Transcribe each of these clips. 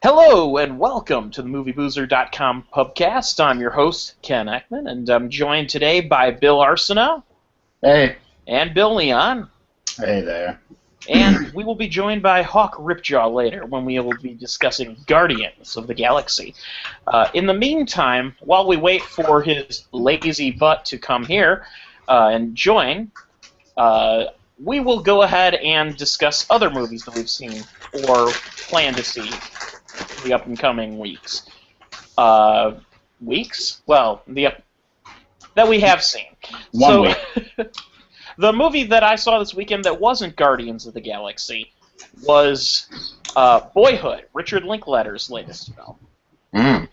Hello and welcome to the MovieBoozer.com Pubcast. I'm your host, Ken Ekman, and I'm joined today by Bill Arsenault Hey. and Bill Leon. Hey there. And we will be joined by Hawk Ripjaw later when we will be discussing Guardians of the Galaxy. In the meantime, while we wait for his lazy butt to come here and join, we will go ahead and discuss other movies that we've seen or plan to see the up-and-coming weeks. Weeks? Well, that we have seen. One week. The movie that I saw this weekend that wasn't Guardians of the Galaxy was Boyhood, Richard Linklater's latest film. Mm.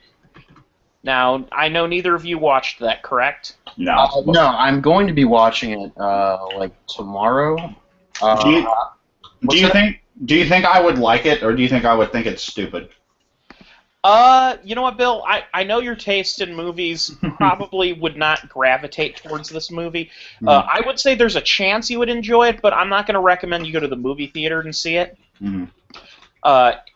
Now, I know neither of you watched that, correct? No. No, I'm going to be watching it like tomorrow. Do you think I would like it, or do you think I would think it's stupid? You know what, Bill? I know your taste in movies probably would not gravitate towards this movie. I would say there's a chance you would enjoy it, but I'm not going to recommend you go to the movie theater and see it. Mm.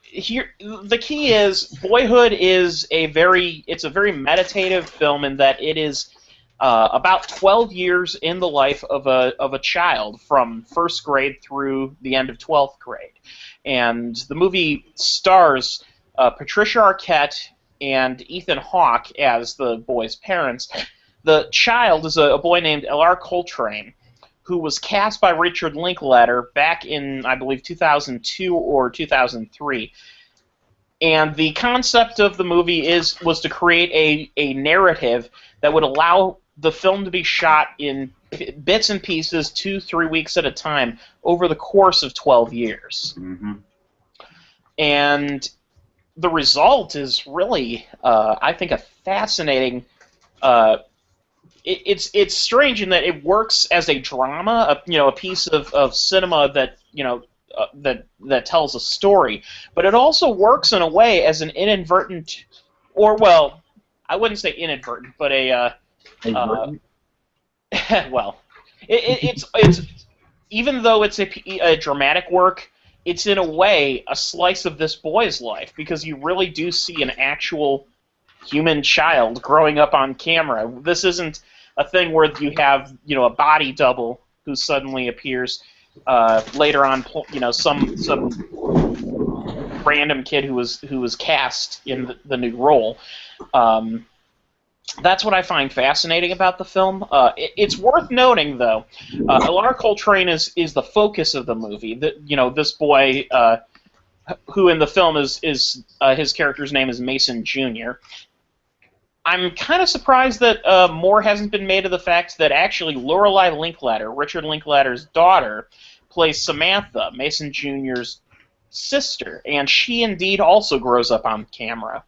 Here, the key is Boyhood is a very meditative film in that it is about 12 years in the life of a child from first grade through the end of 12th grade, and the movie stars Patricia Arquette and Ethan Hawke as the boy's parents. The child is a boy named L.R. Coltrane, who was cast by Richard Linklater back in, I believe, 2002 or 2003. And the concept of the movie was to create a narrative that would allow the film to be shot in bits and pieces 2-3 weeks at a time over the course of 12 years. Mm-hmm. And the result is really, I think, a fascinating. It's strange in that it works as a drama, a piece of cinema that that tells a story, but it also works in a way as an inadvertent, or well, I wouldn't say inadvertent, but well, it's even though it's a dramatic work. It's in a way a slice of this boy's life because you really do see an actual human child growing up on camera. This isn't a thing where you have a body double who suddenly appears later on. Some random kid who was cast in the new role. That's what I find fascinating about the film. It's worth noting, though, L.R. Coltrane is the focus of the movie. This boy, who in the film is his character's name is Mason Jr. I'm kind of surprised that more hasn't been made of the fact that actually Lorelei Linklater, Richard Linklater's daughter, plays Samantha, Mason Jr.'s sister, and she indeed also grows up on camera.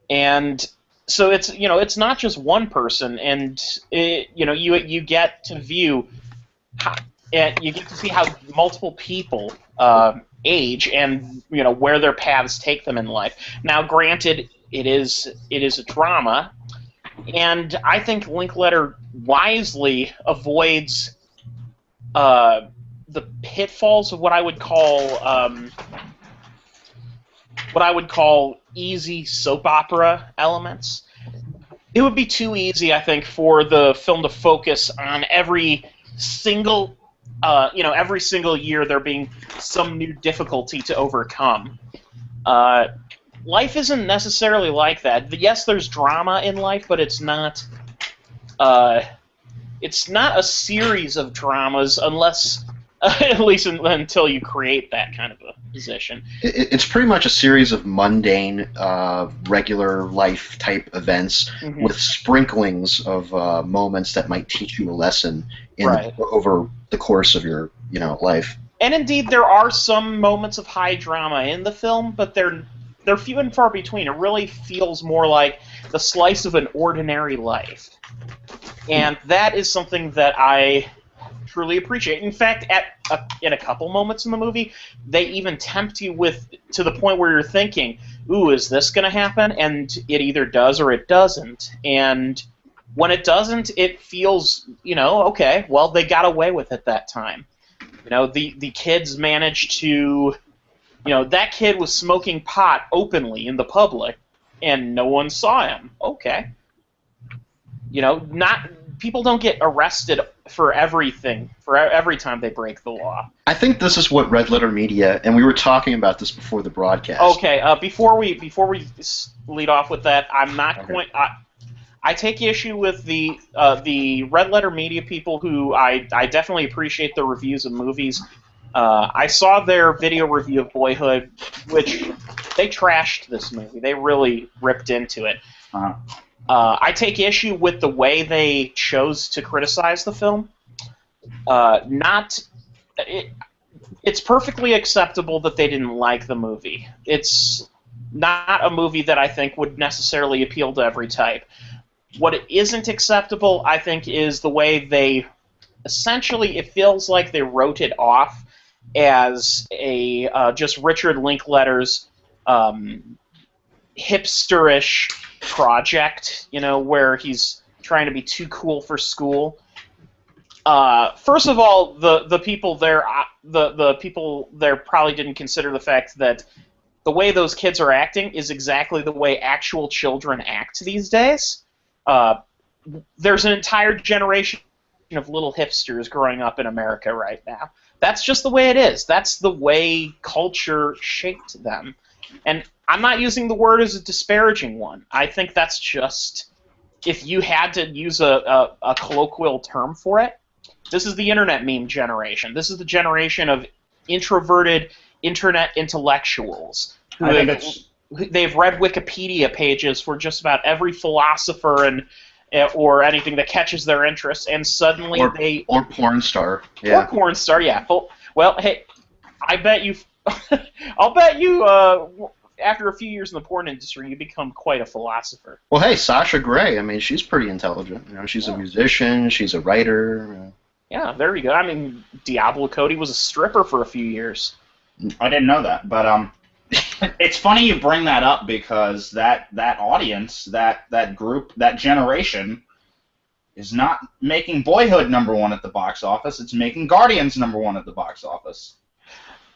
And so it's not just one person, and you get to view, you get to see how multiple people age and where their paths take them in life. Now, granted, it is a drama, and I think Linklater wisely avoids the pitfalls of what I would call easy soap opera elements. It would be too easy, I think, for the film to focus on every single year there being some new difficulty to overcome. Life isn't necessarily like that. Yes, there's drama in life, but it's not a series of dramas unless. At least until you create that kind of a position. It's pretty much a series of mundane, regular life type events with sprinklings of moments that might teach you a lesson over the course of your life. And indeed, there are some moments of high drama in the film, but they're few and far between. It really feels more like the slice of an ordinary life, and that is something that I truly appreciate. In fact, in a couple moments in the movie, they even tempt you to the point where you're thinking, "Ooh, is this going to happen?" And it either does or it doesn't. And when it doesn't, it feels, okay, well, they got away with it that time. The kids managed to That kid was smoking pot openly in the public, and no one saw him. Okay. Not people don't get arrested for everything for every time they break the law. I think this is what Red Letter Media, and we were talking about this before the broadcast. Okay, before we lead off with that, I'm not going. I take issue with the Red Letter Media people who I definitely appreciate the reviews of movies. I saw their video review of Boyhood, which they trashed this movie. They really ripped into it. Uh-huh. I take issue with the way they chose to criticize the film. It's perfectly acceptable that they didn't like the movie. It's not a movie that I think would necessarily appeal to every type. What it isn't acceptable, I think, is the way they essentially, it feels like they wrote it off as a just Richard Linklater's hipsterish project, where he's trying to be too cool for school. First of all, the people there, the people there probably didn't consider the fact that the way those kids are acting is exactly the way actual children act these days. There's an entire generation of little hipsters growing up in America right now. That's just the way it is. That's the way culture shaped them. And I'm not using the word as a disparaging one. I think that's just, if you had to use a colloquial term for it, this is the internet meme generation. This is the generation of introverted internet intellectuals. They've read Wikipedia pages for just about every philosopher or anything that catches their interest, and suddenly or porn star. Yeah. Or porn star, yeah. Well, hey, I bet you. I'll bet you. After a few years in the porn industry, you become quite a philosopher. Well, hey, Sasha Grey. I mean, she's pretty intelligent. She's a musician. She's a writer. Yeah, there you go. I mean, Diablo Cody was a stripper for a few years. I didn't know that, but it's funny you bring that up because that audience, that group, that generation, is not making Boyhood #1 at the box office. It's making Guardians #1 at the box office.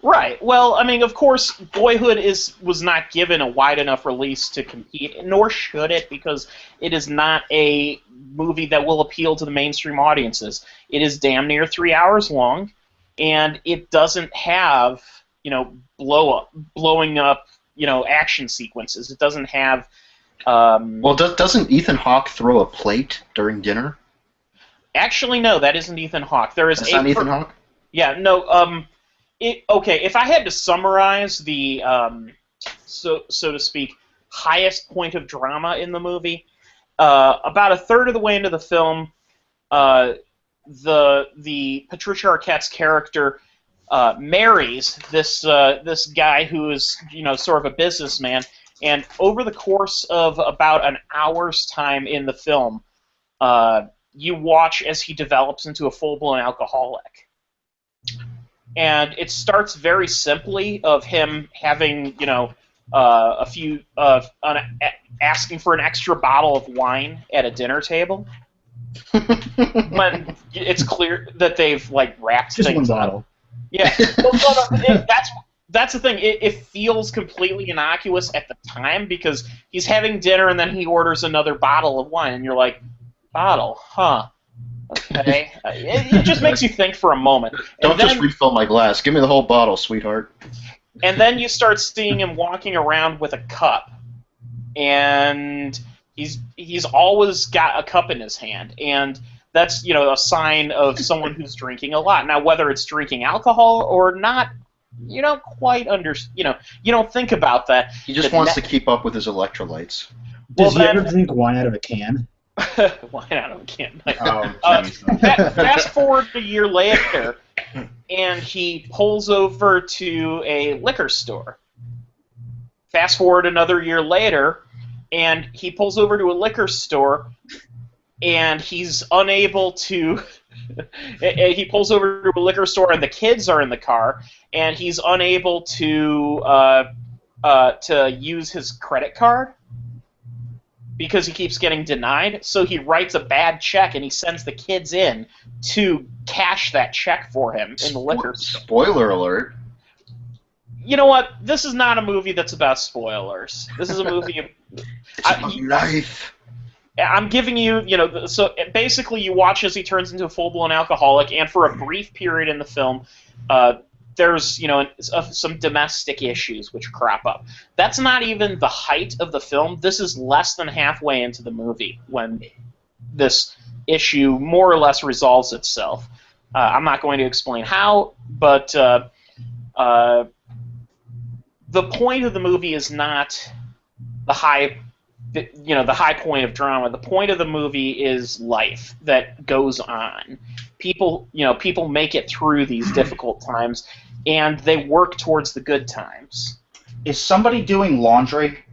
Right. Well, I mean, of course, Boyhood was not given a wide enough release to compete, nor should it, because it is not a movie that will appeal to the mainstream audiences. It is damn near 3 hours long, and it doesn't have, blowing up, action sequences. It doesn't have. Doesn't Ethan Hawke throw a plate during dinner? Actually, no, that isn't Ethan Hawke. That's not Ethan Hawke? Yeah, no. Okay, if I had to summarize the, so to speak, highest point of drama in the movie, about a third of the way into the film, the Patricia Arquette's character marries this guy who is sort of a businessman, and over the course of about an hour's time in the film, you watch as he develops into a full-blown alcoholic. And it starts very simply of him having, asking for an extra bottle of wine at a dinner table. When it's clear that they've wrapped just things one up. bottle. Yeah, that's the thing. It feels completely innocuous at the time because he's having dinner and then he orders another bottle of wine, and you're like, bottle, huh? Okay, it just makes you think for a moment. Don't just refill my glass. Give me the whole bottle, sweetheart. And then you start seeing him walking around with a cup, and he's always got a cup in his hand, and that's a sign of someone who's drinking a lot. Now, whether it's drinking alcohol or not, you don't quite you don't think about that. He just wants to keep up with his electrolytes. Does he ever drink wine out of a can? Wine out of a can. Oh, fast forward a year later, and he pulls over to a liquor store. Fast forward another year later, and he pulls over to a liquor store, and he's unable to. He pulls over to a liquor store, and the kids are in the car, and he's unable to use his credit card because he keeps getting denied. So he writes a bad check, and he sends the kids in to cash that check for him in the liquor store. Spoiler alert. you know what? This is not a movie that's about spoilers. This is a movie. It's about life. I'm giving you, so basically you watch as he turns into a full-blown alcoholic, and for a brief period in the film, there's, some domestic issues which crop up. That's not even the height of the film. This is less than halfway into the movie when this issue more or less resolves itself. I'm not going to explain how, but the point of the movie is not the high point of drama. The point of the movie is life that goes on. People make it through these difficult times, and they work towards the good times. Is somebody doing laundry?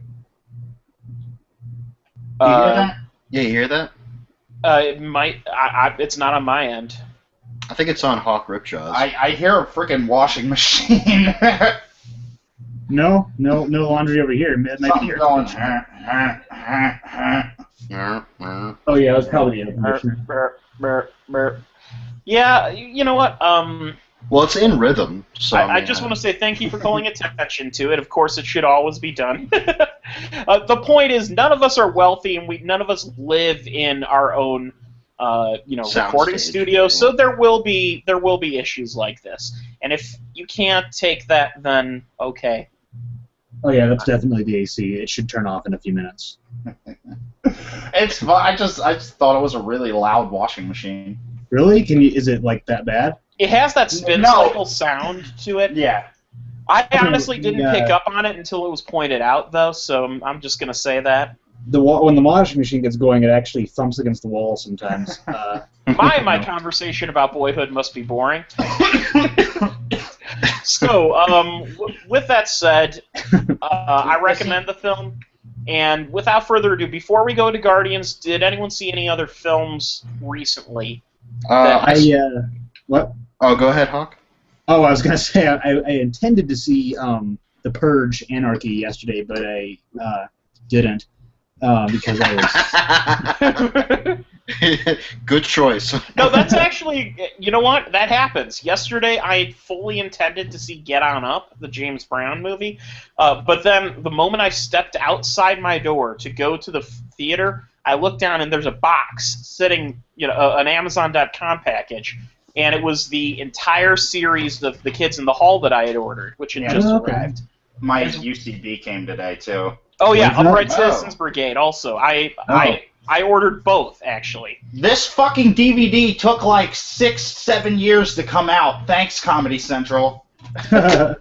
You hear that? Yeah, you hear that? It might. It's not on my end. I think it's on Hawk Ripjaws. I hear a freaking washing machine. No laundry over here. It might be here. Going, Oh yeah, it was probably the air conditioner. Yeah, you know what? Well, it's in rhythm, so... I just want to say thank you for calling attention to it. Of course, it should always be done. The point is, none of us are wealthy, and none of us live in our own, recording studio. So there will be issues like this. And if you can't take that, then okay. Oh yeah, that's definitely the AC. It should turn off in a few minutes. It's fun. I just thought it was a really loud washing machine. Really? Is it like that bad? It has that spin cycle sound to it. Yeah. I honestly didn't pick up on it until it was pointed out, though, so I'm just going to say that. When the washing machine gets going, it actually thumps against the wall sometimes. My conversation about Boyhood must be boring. So, with that said, I recommend the film. And without further ado, before we go to Guardians, did anyone see any other films recently? What? Oh, go ahead, Hawk. Oh, I was going to say, I intended to see The Purge Anarchy yesterday, but I didn't because I was... Good choice. No, that's actually, you know what? That happens. Yesterday, I fully intended to see Get On Up, the James Brown movie, but then the moment I stepped outside my door to go to the theater, I looked down and there's a box sitting, an Amazon.com package, and it was the entire series of The Kids in the Hall that I had ordered, which had just arrived. My UCB came today, too. Oh, yeah, Upright Citizens Brigade also. I ordered both, actually. This fucking DVD took like 6-7 years to come out. Thanks, Comedy Central. Oh,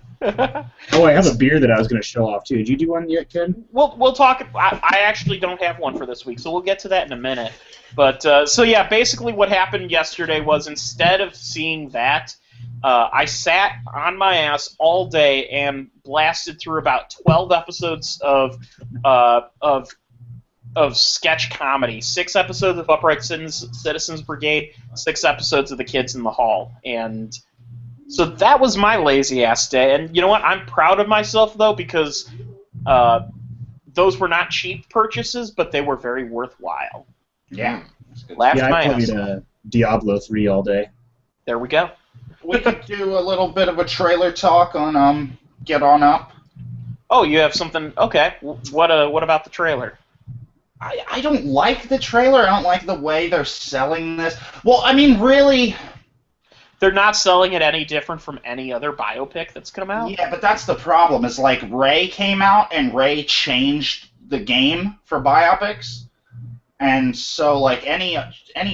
I have a beer that I was going to show off, too. Did you do one yet, Ken? We'll talk. I actually don't have one for this week, so we'll get to that in a minute. But, so yeah, basically what happened yesterday was instead of seeing that, I sat on my ass all day and blasted through about 12 episodes of sketch comedy. 6 episodes of Upright Citizens Brigade, 6 episodes of The Kids in the Hall. And so that was my lazy-ass day. And you know what? I'm proud of myself, though, because those were not cheap purchases, but they were very worthwhile. Yeah. I played Diablo 3 all day. There we go. We could do a little bit of a trailer talk on Get On Up. Oh, you have something? Okay. What about the trailer? I don't like the trailer. I don't like the way they're selling this. Well, I mean, really... They're not selling it any different from any other biopic that's come out? Yeah, but that's the problem. It's like Ray came out, and Ray changed the game for biopics. And so, like, any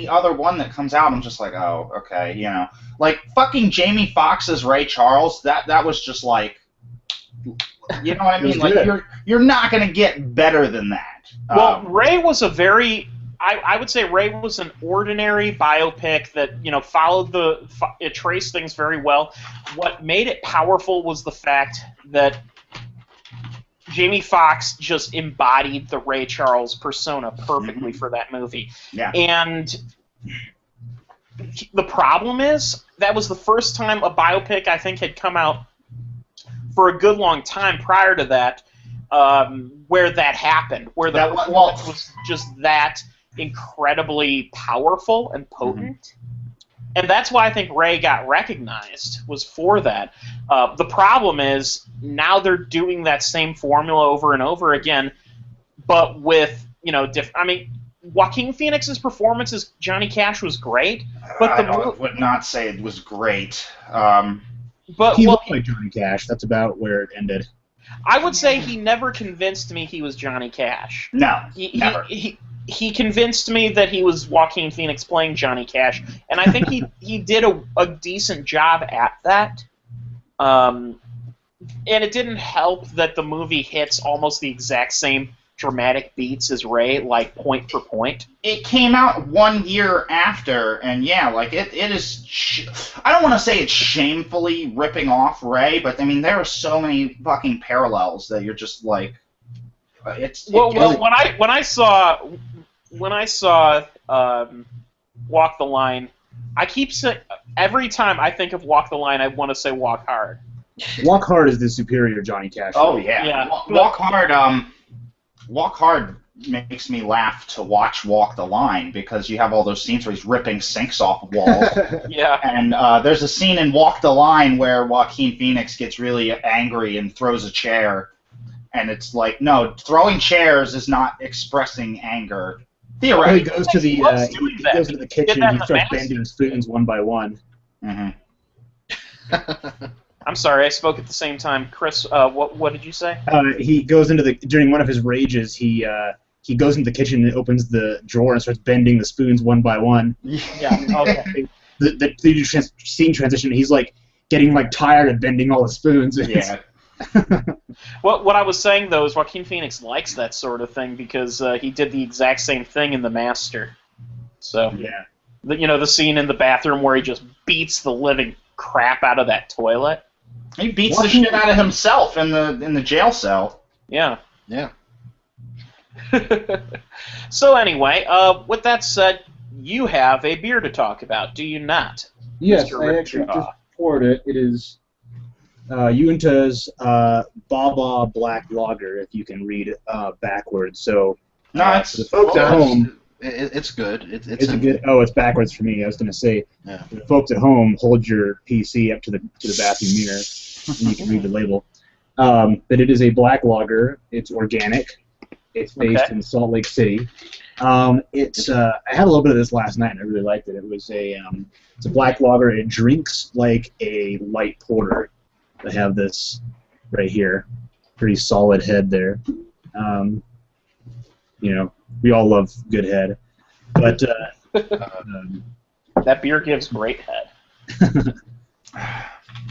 other one that comes out, I'm just like, oh, okay, Like, fucking Jamie Foxx's Ray Charles, that was just like... You know what I mean? Like, you're not going to get better than that. Well, Ray was a very... I would say Ray was an ordinary biopic that, followed it traced things very well. What made it powerful was the fact that Jamie Foxx just embodied the Ray Charles persona perfectly for that movie. Yeah. And the problem is, that was the first time a biopic, I think, had come out for a good long time prior to that, where that happened, where the performance was just that incredibly powerful and potent. And that's why I think Ray got recognized, was for that. The problem is, now they're doing that same formula over and over again, but with, I mean, Joaquin Phoenix's performance as Johnny Cash was great, but I would not say it was great. But he looked like Johnny Cash. That's about where it ended. I would say he never convinced me he was Johnny Cash. No, never. He convinced me that he was Joaquin Phoenix playing Johnny Cash, and I think he did a decent job at that. And it didn't help that the movie hits almost the exact same dramatic beats as Ray, like point for point. It came out 1 year after, and yeah, like it is. I don't want to say it's shamefully ripping off Ray, but I mean there are so many fucking parallels that you're just like, Well, when I saw Walk the Line, I keep saying, every time I think of Walk the Line, I want to say Walk Hard. Walk Hard is the superior Johnny Cash. Oh yeah. Walk Hard makes me laugh to watch Walk the Line because you have all those scenes where he's ripping sinks off of walls. Yeah. And there's a scene in Walk the Line where Joaquin Phoenix gets really angry and throws a chair. And it's like, no, throwing chairs is not expressing anger. Theoretically. He goes to the kitchen and he starts bending spoons one by one. Mm-hmm. I'm sorry, I spoke at the same time. Chris, what did you say? He goes into during one of his rages. He goes into the kitchen and opens the drawer and starts bending the spoons one by one. Yeah. Okay. The scene transition. He's like getting like tired of bending all the spoons. Yeah. What I was saying though is Joaquin Phoenix likes that sort of thing because he did the exact same thing in The Master. So yeah. The scene in the bathroom where he just beats the living crap out of that toilet. He beats the shit out of himself in the jail cell. Yeah. Yeah. So anyway, with that said, you have a beer to talk about, do you not? Yes, Mr. I Rick actually Shaw? just poured it. It is Uinta's Baba Black Lager, if you can read backwards. So Nice. for the folks at home, It's good. it's a good. Oh, it's backwards for me. I was going to say, Yeah. for the folks at home, hold your PC up to the bathroom mirror, and you can read the label. But it is a black lager. It's organic. It's based in Salt Lake City. I had a little bit of this last night, and I really liked it. It was it's a black lager. It drinks like a light porter. I have this right here, pretty solid head there. We all love good head, but that beer gives great head.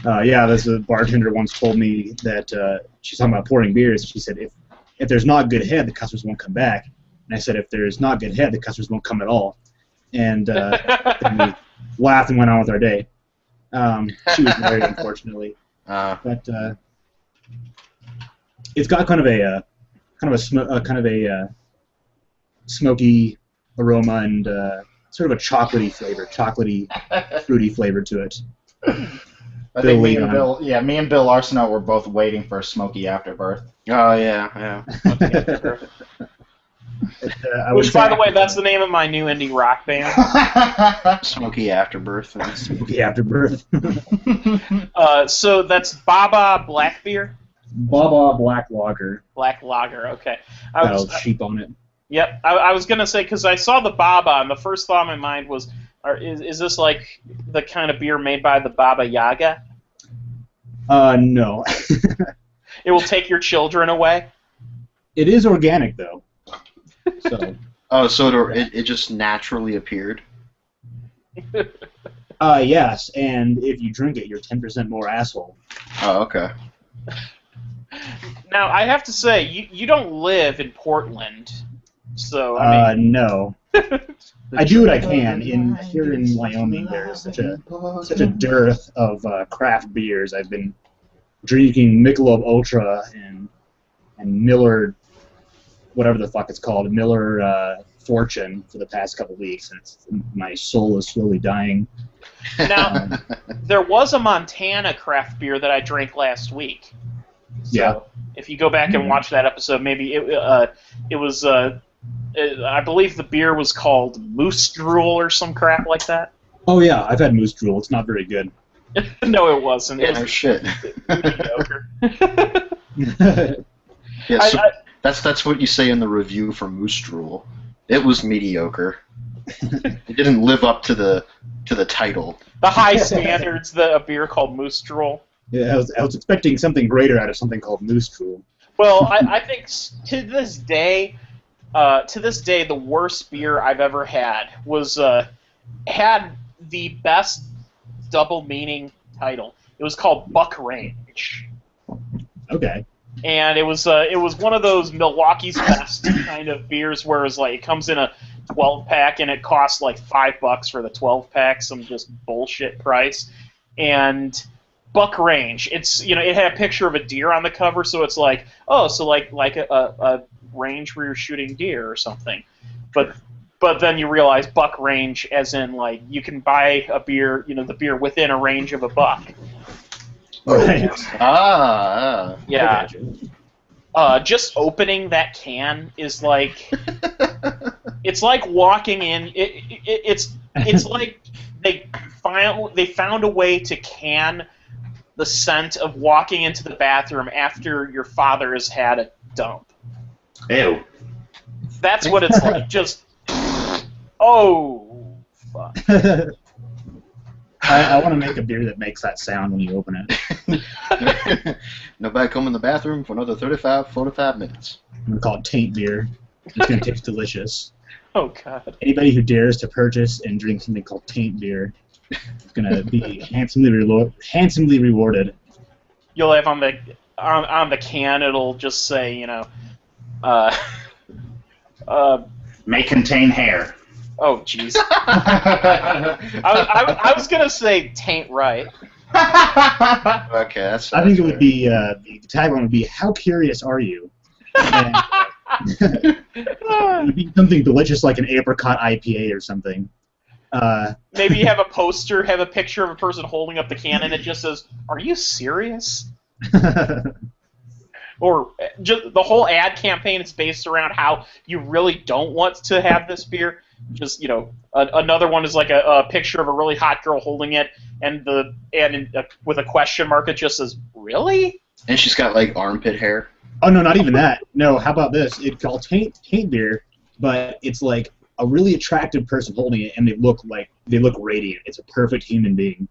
there's a bartender once told me that she's talking about pouring beers. She said if there's not good head, the customers won't come back. And I said if there's not good head, the customers won't come at all. And then we laughed and went on with our day. She was married, unfortunately. But it's got kind of a smoky aroma and sort of a chocolatey fruity flavor to it. I think me and Bill Arsenault were both waiting for a Smoky Afterbirth. Oh yeah. Which, by the way, that's the name of my new indie rock band. Smoky Afterbirth. Smoky Afterbirth. So that's Baba Black Beer? Baba Black Lager. Black Lager, okay. Sheep on it. Yep, I was going to say, because I saw the Baba, and the first thought in my mind was, is this like the kind of beer made by the Baba Yaga? No. It will take your children away? It is organic, though. So. It just naturally appeared? Yes, and if you drink it, you're 10% more asshole. Oh, okay. Now, I have to say, you don't live in Portland, so, I mean... No. I do what I can. Here in Wyoming, there's such a dearth of craft beers. I've been drinking Michelob Ultra and Miller, whatever the fuck it's called, Miller Fortune for the past couple weeks, and my soul is slowly dying. Now, there was a Montana craft beer that I drank last week. So yeah. If you go back and watch that episode, maybe it was. I believe the beer was called Moose Drool or some crap like that. Oh yeah, I've had moose drool. It's not very good. No, it wasn't. Yeah, It no was shit. mediocre. Yeah, so that's what you say in the review for Moose Drool. It was mediocre. It didn't live up to the title. The high standards that a beer called Moose Drool. Yeah, I was expecting something greater out of something called moose drool. Well, I think to this day, the worst beer I've ever had was had the best double meaning title. It was called Buck Range. Okay. And it was one of those Milwaukee's Best kind of beers, where it's like it comes in a 12-pack and it costs like $5 for the 12-pack, some just bullshit price. And Buck Range, it's it had a picture of a deer on the cover, so it's like like a range where you're shooting deer or something. But then you realize Buck Range, as in like you can buy a beer, the beer within a range of a buck. Right. Yeah. Just opening that can is like it's like walking in. It's like they found a way to can the scent of walking into the bathroom after your father has had a dump. Ew. That's what it's like. Just oh fuck. I want to make a beer that makes that sound when you open it. Nobody come in the bathroom for another 45 minutes. I'm going to call it taint beer. It's going to taste delicious. Oh god. Anybody who dares to purchase and drink something called taint beer is going to be handsomely rewarded. You'll have on the can, it'll just say, May contain hair. oh jeez. I was gonna say taint right. Okay, that's. I think it would be the tagline would be "How curious are you?" And, it would be something delicious like an apricot IPA or something. Maybe you have a picture of a person holding up the can, and it just says, "Are you serious?" Or just the whole ad campaign is based around how you really don't want to have this beer. Just another one is like a picture of a really hot girl holding it, and with a question mark, it just says, "Really?" And she's got like armpit hair. Oh no, not even that. No, how about this? It's called taint beer, but it's like a really attractive person holding it, and they look radiant. It's a perfect human being,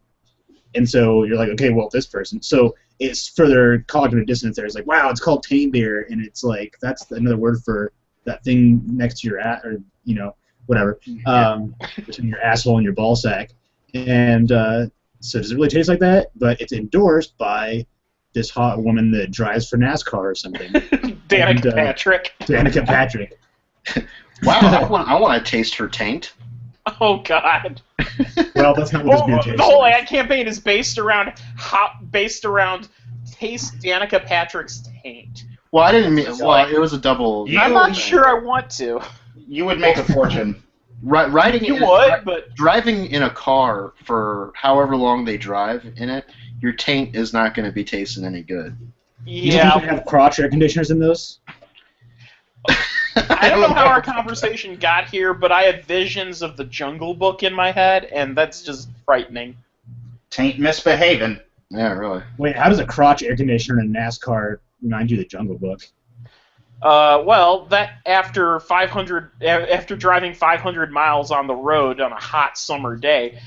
and so you're like, okay, well, this person. So it's further cognitive dissonance. There, it's like, wow, it's called taint beer, and it's like that's another word for that thing next to your ass, or whatever, between your asshole and your ball sack. And so does it really taste like that? But it's endorsed by this hot woman that drives for NASCAR or something. Danica Patrick. Danica Patrick. Wow, I want to taste her taint. Oh God. Well, that's not what this beer tastes the whole like. ad campaign is based around taste Danica Patrick's taint. Well, I didn't mean. Well, it was a double. I'm not sure I want to. You would make a fortune. But driving in a car for however long they drive in it, your taint is not going to be tasting any good. You think you can have crotch air conditioners in those? I don't know how our conversation got here, but I have visions of the Jungle Book in my head, and that's just frightening. Taint misbehaving. Yeah, really. Wait, how does a crotch air conditioner in NASCAR remind you of the Jungle Book? Well, that after driving 500 miles on the road on a hot summer day,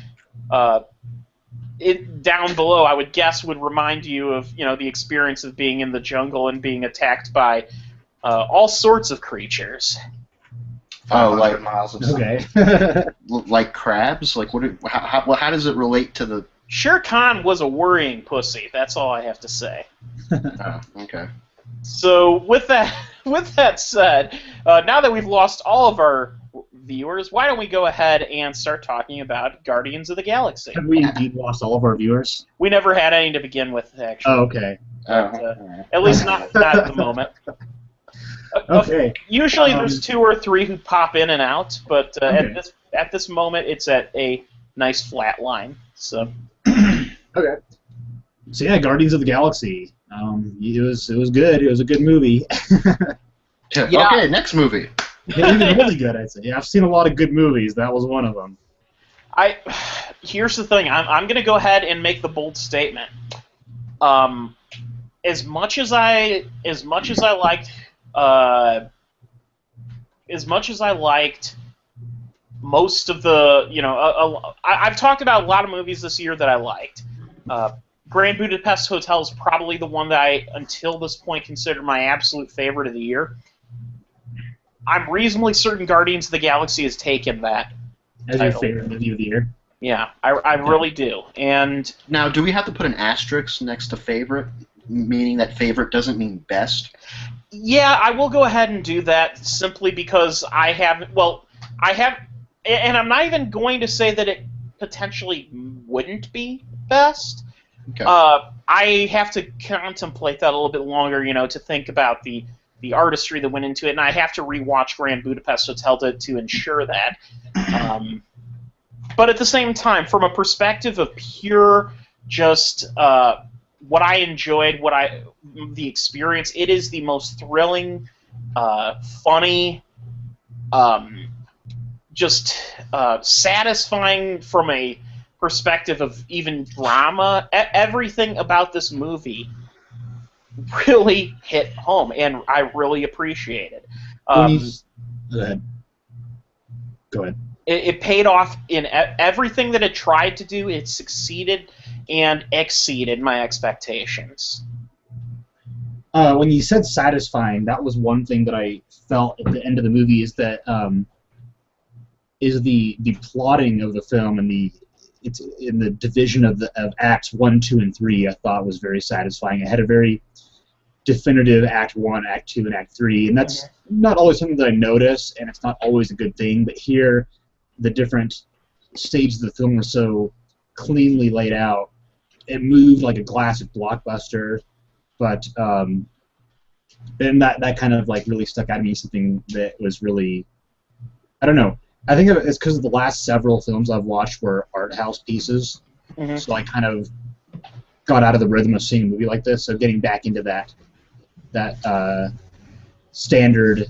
it down below, I would guess, would remind you of the experience of being in the jungle and being attacked by all sorts of creatures. 500 miles of sun. Okay. Like crabs? Like how does it relate to the? Shere Khan was a worrying pussy. That's all I have to say. Oh, okay. So with that said, now that we've lost all of our viewers, why don't we go ahead and start talking about Guardians of the Galaxy? Have we indeed lost all of our viewers? We never had any to begin with, actually. Oh, okay. At least not at the moment. Okay. Usually there's 2 or 3 who pop in and out, but Okay. at this moment it's at a nice flat line. So. Okay. So yeah, Guardians of the Galaxy. It was good. It was a good movie. Yeah. Okay, next movie. It was really good, I'd say. Yeah, I've seen a lot of good movies. That was one of them. Here's the thing. I'm going to go ahead and make the bold statement. As much as I liked most of the, I've talked about a lot of movies this year that I liked. Grand Budapest Hotel is probably the one that I, until this point, considered my absolute favorite of the year. I'm reasonably certain Guardians of the Galaxy has taken that as title. your favorite movie of the year. Yeah, I really do. And now, do we have to put an asterisk next to favorite, meaning that favorite doesn't mean best? Yeah, I will go ahead and do that simply because I have, and I'm not even going to say that it potentially wouldn't be best. Okay. I have to contemplate that a little bit longer, to think about the artistry that went into it, and I have to rewatch Grand Budapest Hotel to ensure that. But at the same time, from a perspective of pure just what I enjoyed, the experience, it is the most thrilling, funny, just satisfying from a perspective of even drama. Everything about this movie really hit home, and I really appreciate it. Go ahead. It paid off in everything that it tried to do. It succeeded and exceeded my expectations. When you said satisfying, that was one thing that I felt at the end of the movie is that the plotting of the film and it's in the division of acts 1, 2, and 3. I thought was very satisfying. It had a very definitive Act 1, Act 2, and Act 3, and that's not always something that I notice, and it's not always a good thing. But here, the different stages of the film were so cleanly laid out. It moved like a classic blockbuster, but and that kind of like really stuck out to me. Something that was really, I don't know. I think it's because of the last several films I've watched were art house pieces, so I kind of got out of the rhythm of seeing a movie like this. So getting back into that standard,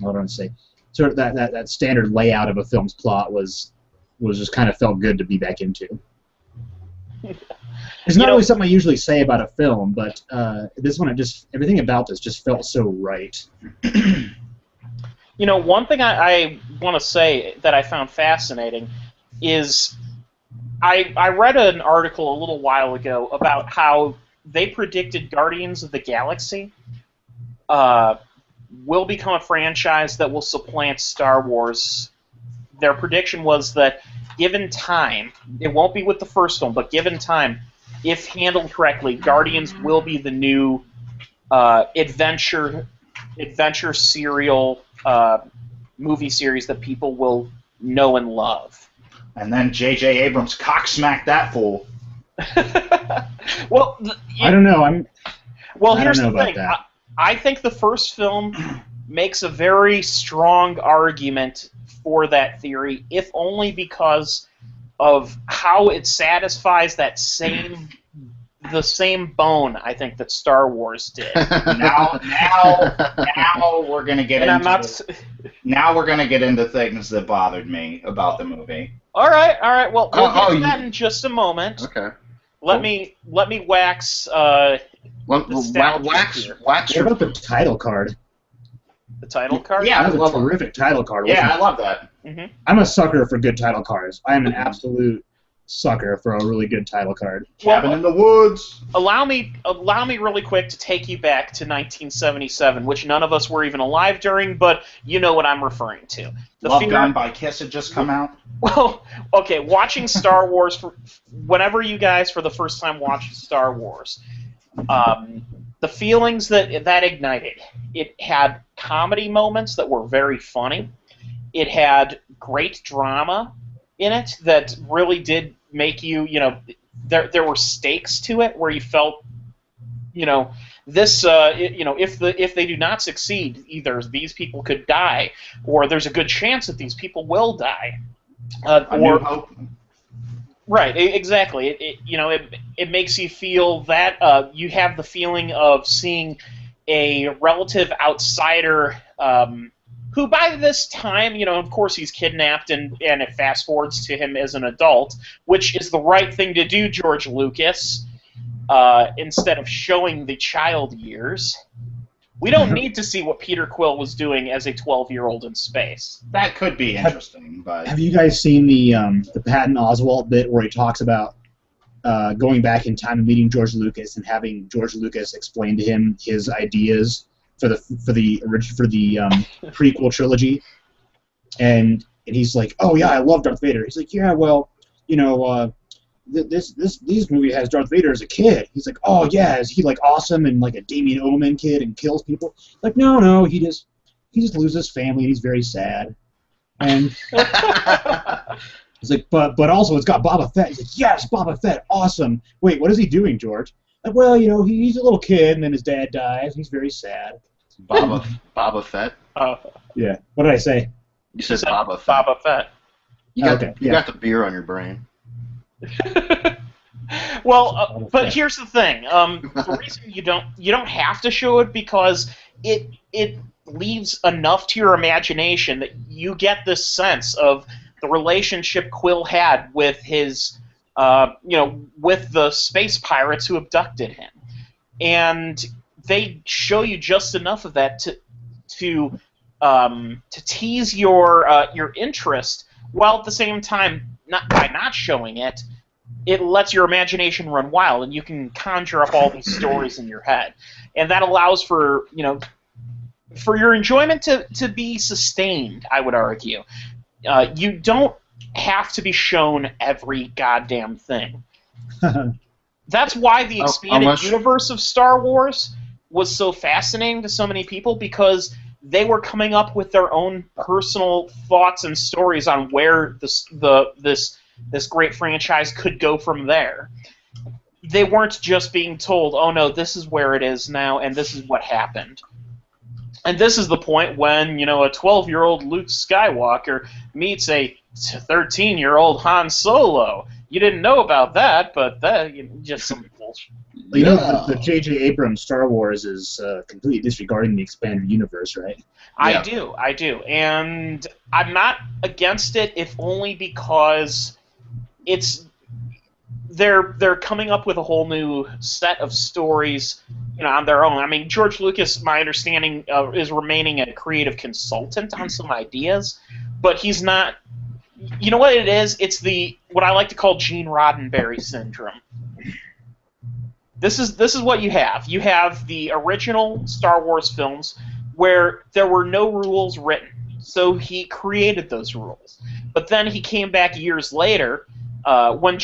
what do I want to say? Sort of that standard layout of a film's plot was just kind of felt good to be back into. It's not really something I usually say about a film, but this one, everything about this just felt so right. One thing I want to say that I found fascinating is I read an article a little while ago about how they predicted Guardians of the Galaxy will become a franchise that will supplant Star Wars. Their prediction was that given time, it won't be with the first one, but given time, if handled correctly, Guardians will be the new adventure serial movie series that people will know and love. And then J.J. Abrams cocksmacked that fool. Well, I don't know. Here's the thing. I think the first film makes a very strong argument for that theory, if only because of how it satisfies the same bone, I think, that Star Wars did. Now we're gonna get now we're gonna get into things that bothered me about the movie. All right. Well, we'll get to that in just a moment. Okay. Let me wax. Wax. What about the title card? The title card? Yeah, that was a terrific title card. Yeah, I love that. Mm-hmm. I'm a sucker for good title cards. I am an absolute sucker for a really good title card. Cabin in the Woods. Allow me really quick to take you back to 1977, which none of us were even alive during, but you know what I'm referring to. Love Gun by Kiss had just come out. Well, okay, watching Star Wars, whenever you guys for the first time watched Star Wars, the feelings that ignited, it had comedy moments that were very funny. It had great drama in it that really did make you, there were stakes to it where you felt, this, if they do not succeed, either these people could die, or there's a good chance that these people will die. New Hope. Right, exactly. It makes you feel that you have the feeling of seeing a relative outsider who by this time, of course he's kidnapped, and it fast forwards to him as an adult, which is the right thing to do, George Lucas, instead of showing the child years. We don't need to see what Peter Quill was doing as a 12-year-old in space. That could be interesting, but... Have you guys seen the Patton Oswalt bit where he talks about going back in time and meeting George Lucas and having George Lucas explain to him his ideas for the prequel trilogy, and he's like, "Oh yeah, I love Darth Vader." He's like, "Yeah, well, this movie has Darth Vader as a kid." He's like, "Oh yeah, is he like awesome and like a Damien Omen kid and kills people?" Like, no, he just loses his family and he's very sad. And he's like, but also it's got Boba Fett. He's like, "Yes, Boba Fett, awesome." Wait, what is he doing, George? Like, well, he's a little kid and then his dad dies and he's very sad. Boba Fett? Yeah. What did I say? You said Boba Fett. Boba Fett. You got the beer on your brain. Well, but here's the thing. The reason you don't have to show it, because it leaves enough to your imagination that you get this sense of the relationship Quill had with his, with the space pirates who abducted him, and they show you just enough of that to tease your interest, while at the same time, by not showing it, it lets your imagination run wild, and you can conjure up all these stories in your head, and that allows for your enjoyment to be sustained. I would argue, you don't have to be shown every goddamn thing. That's why the expanded universe of Star Wars was so fascinating to so many people, because they were coming up with their own personal thoughts and stories on where this great franchise could go from there. They weren't just being told, "Oh no, this is where it is now, and this is what happened." And this is the point when, a 12-year-old Luke Skywalker meets a 13-year-old Han Solo. You didn't know about that, but that just some bullshit. The J.J. Abrams Star Wars is completely disregarding the expanded universe, right? I do, and I'm not against it, if only because they're coming up with a whole new set of stories, on their own. I mean, George Lucas, my understanding, is remaining a creative consultant on some ideas, but he's not. You know what it is? It's what I like to call Gene Roddenberry syndrome. This is what you have. You have the original Star Wars films where there were no rules written, so he created those rules. But then he came back years later when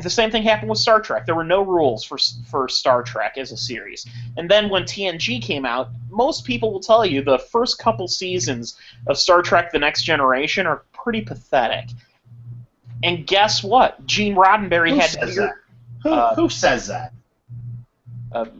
the same thing happened with Star Trek. There were no rules for Star Trek as a series. And then when TNG came out, most people will tell you the first couple seasons of Star Trek The Next Generation are pretty pathetic. And guess what? Gene Roddenberry Who says that?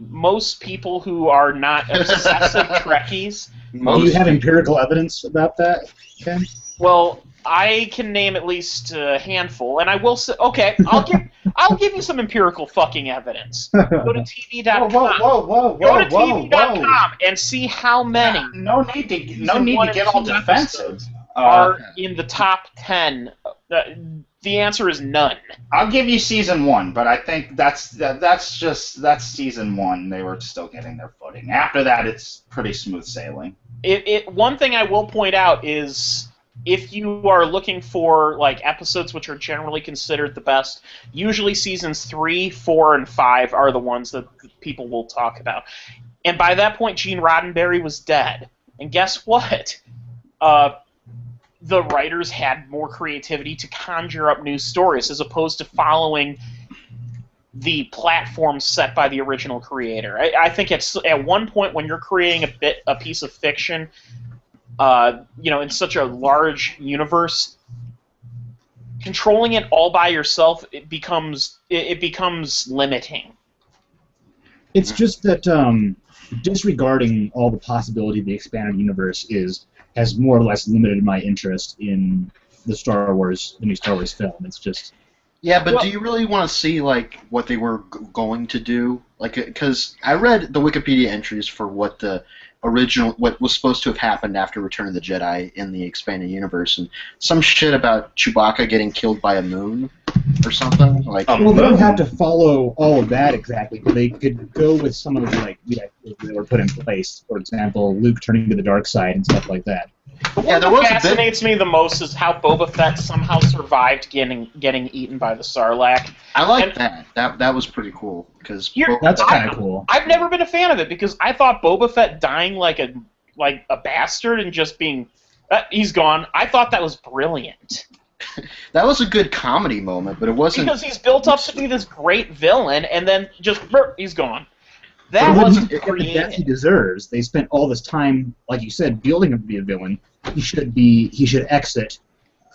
Most people who are not obsessive Trekkies. Do you have empirical evidence about that, Ken? Well, I can name at least a handful, and I will say, okay, I'll give you some empirical fucking evidence. Go to TV.com. Whoa! Go to TV.com and see how many. No need to get all defensive. Are in the top 10. The answer is none. I'll give you season 1, but I think that's season 1. They were still getting their footing. After that, it's pretty smooth sailing. One thing I will point out is, if you are looking for episodes which are generally considered the best, usually seasons 3, 4, and 5 are the ones that people will talk about. And by that point, Gene Roddenberry was dead. And guess what? The writers had more creativity to conjure up new stories, as opposed to following the platform set by the original creator. I think at one point when you're creating a piece of fiction, in such a large universe, controlling it all by yourself, it becomes limiting. It's just that disregarding all the possibility of the expanded universe has more or less limited my interest in the new Star Wars film. It's just Yeah, but do you really want to see like what they were going to do? Like, because I read the Wikipedia entries for what what was supposed to have happened after Return of the Jedi in the expanded universe, and some shit about Chewbacca getting killed by a moon or something. Like, well, they don't have to follow all of that exactly, but they could go with some of like the ideas that were put in place. For example, Luke turning to the dark side and stuff like that. What fascinates me the most is how Boba Fett somehow survived getting eaten by the Sarlacc. I like that. That was pretty cool because that's kind of cool. I've never been a fan of it because I thought Boba Fett dying like a bastard and just being he's gone. I thought that was brilliant. That was a good comedy moment, but it wasn't because he's built up to be this great villain and then just he's gone. That wasn't the death he deserves. They spent all this time, like you said, building him to be a villain. He should exit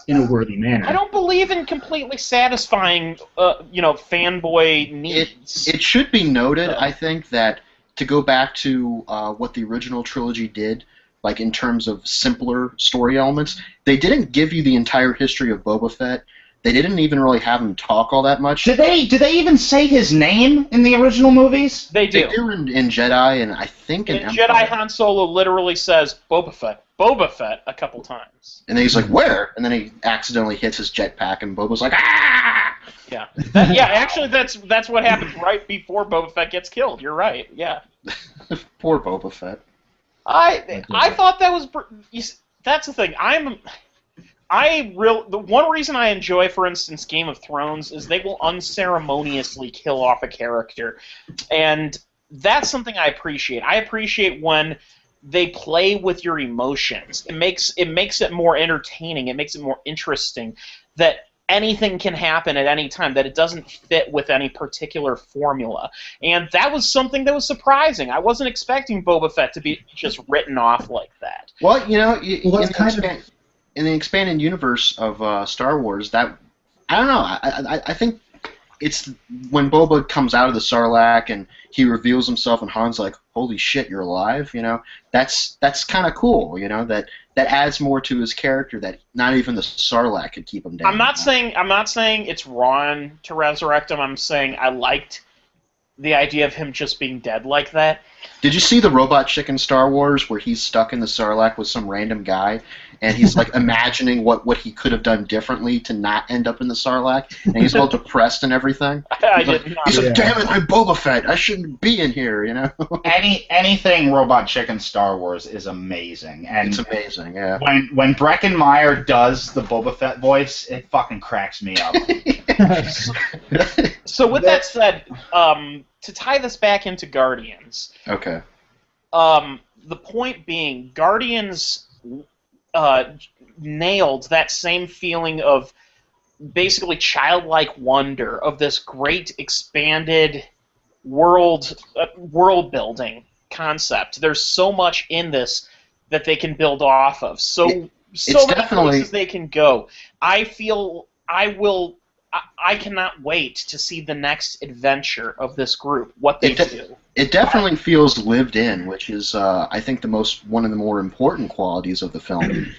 in a worthy manner. I don't believe in completely satisfying, fanboy needs. It should be noted, I think, that to go back to what the original trilogy did, like in terms of simpler story elements, they didn't give you the entire history of Boba Fett. They didn't even really have him talk all that much. Did they even say his name in the original movies? They do. They do in Jedi, and I think in Empire. Jedi, Han Solo literally says Boba Fett a couple times. And then he's like, where? And then he accidentally hits his jetpack, and Boba's like, ah! Yeah. Actually, that's what happens right before Boba Fett gets killed. You're right, yeah. Poor Boba Fett. I thought that was... That's the thing. The one reason I enjoy, for instance, Game of Thrones is they will unceremoniously kill off a character, and that's something I appreciate. I appreciate when they play with your emotions. It makes it more entertaining. It makes it more interesting that anything can happen at any time, that it doesn't fit with any particular formula. And that was something that was surprising. I wasn't expecting Boba Fett to be just written off like that. Well, in the expanded universe of Star Wars, that I don't know. I think it's when Boba comes out of the Sarlacc and he reveals himself, and Han's like, "Holy shit, you're alive!" You know, that's kind of cool. You know, that adds more to his character that not even the Sarlacc could keep him down. I'm not saying it's wrong to resurrect him. I'm saying I liked the idea of him just being dead like that. Did you see the Robot Chicken Star Wars where he's stuck in the Sarlacc with some random guy, and he's like imagining what he could have done differently to not end up in the Sarlacc, and he's all depressed and everything? He's like, damn it, I'm Boba Fett. I shouldn't be in here, you know? Anything Robot Chicken Star Wars is amazing. And it's amazing, yeah. When Breckenmeyer does the Boba Fett voice, it fucking cracks me up. So with that said, to tie this back into Guardians. Okay. The point being, Guardians nailed that same feeling of basically childlike wonder of this great expanded world building concept. There's so much in this that they can build off of. So many places they can go. I cannot wait to see the next adventure of this group, what they do. It definitely feels lived in, which is, I think, one of the more important qualities of the film.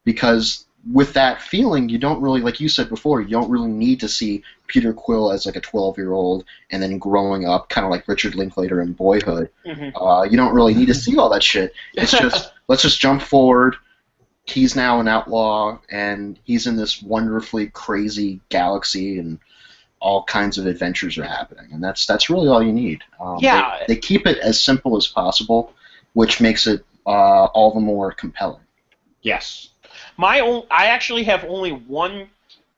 Because with that feeling, you don't really, like you said before, you don't really need to see Peter Quill as like a 12-year-old and then growing up, kind of like Richard Linklater in Boyhood. You don't really need to see all that shit. It's just, let's just jump forward. He's now an outlaw, and he's in this wonderfully crazy galaxy, and all kinds of adventures are happening, and that's really all you need. They keep it as simple as possible, which makes it all the more compelling. Yes. I actually have only one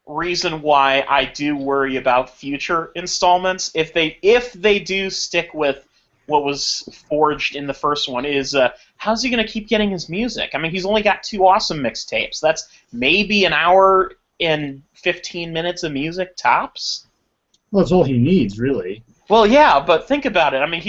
reason why I do worry about future installments. If they do stick with what was forged in the first one, is how's he going to keep getting his music? I mean, he's only got 2 awesome mixtapes. That's maybe an hour and 15 minutes of music tops. Well, that's all he needs, really. Well, yeah, but think about it. I mean,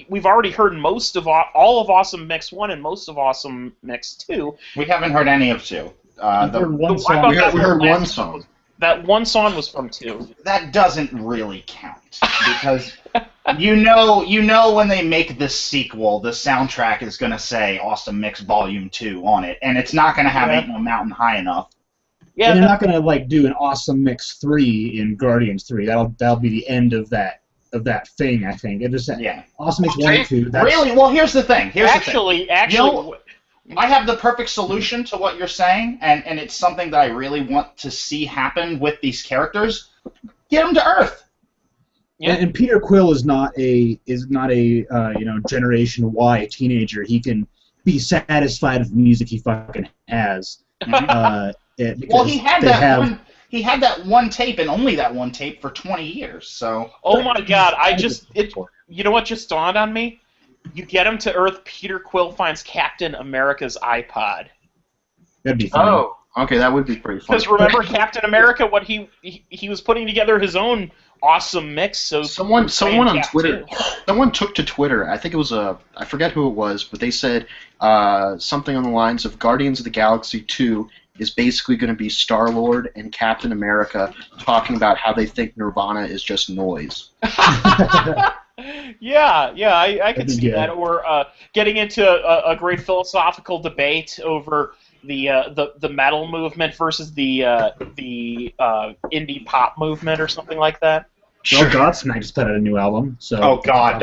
we've already heard most of all of Awesome Mix 1 and most of Awesome Mix 2. We haven't heard any of 2. We heard one song. That one song was from 2. That doesn't really count because you know when they make this sequel, the soundtrack is going to say Awesome Mix Volume 2 on it, and it's not going to have Ain't No Mountain High Enough. Yeah, and they're not gonna like do an Awesome Mix 3 in Guardians 3. That'll be the end of that thing. I think. It just Awesome Mix 1 and 2. Really? Well, here's the thing. Actually, you know, I have the perfect solution to what you're saying, and it's something that I really want to see happen with these characters. Get them to Earth. Yeah. And Peter Quill is not a Generation Y teenager. He can be satisfied with the music he fucking has. Well, he had that one tape and only that one tape for 20 years. So. Oh my God! You know what just dawned on me? You get him to Earth. Peter Quill finds Captain America's iPod. That'd be funny. Oh, okay, that would be pretty funny. Because remember Captain America? What he was putting together his own awesome mix. So someone on Twitter, someone took to Twitter. I think it was I forget who it was, but they said something on the lines of Guardians of the Galaxy 2 is basically going to be Star-Lord and Captain America talking about how they think Nirvana is just noise. Yeah, I could see that. Or getting into a great philosophical debate over the metal movement versus the indie pop movement or something like that. Well, Godsmack just put out a new album. So. Oh God,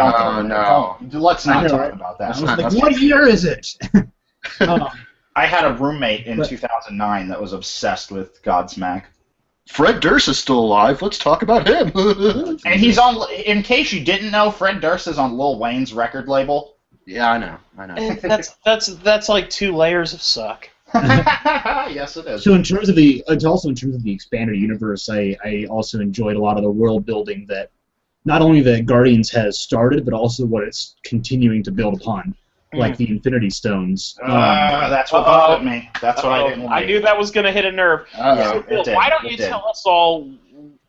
no. Let's not talk about that. What year is it? I had a roommate in 2009 that was obsessed with Godsmack. Fred Durst is still alive. Let's talk about him. And he's on. In case you didn't know, Fred Durst is on Lil Wayne's record label. Yeah, I know. That's like 2 layers of suck. Yes, it is. So in terms of the expanded universe, I also enjoyed a lot of the world building that not only that Guardians has started, but also what it's continuing to build upon, like the Infinity Stones. That's what bothered me. That's what I didn't. I knew that was going to hit a nerve. Why don't you tell us all?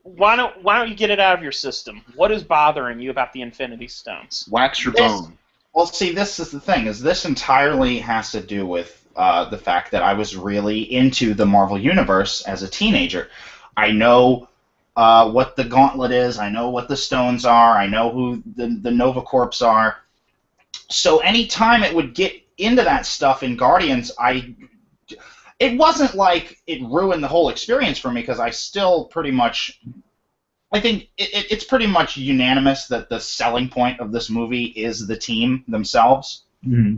Why don't you get it out of your system? What is bothering you about the Infinity Stones? Wax your bone. Well, see, this is the thing. This entirely has to do with the fact that I was really into the Marvel Universe as a teenager. I know what the Gauntlet is. I know what the Stones are. I know who the Nova Corps are. So anytime it would get into that stuff in Guardians, it wasn't like it ruined the whole experience for me because I still pretty much... I think it's pretty much unanimous that the selling point of this movie is the team themselves. Mm-hmm.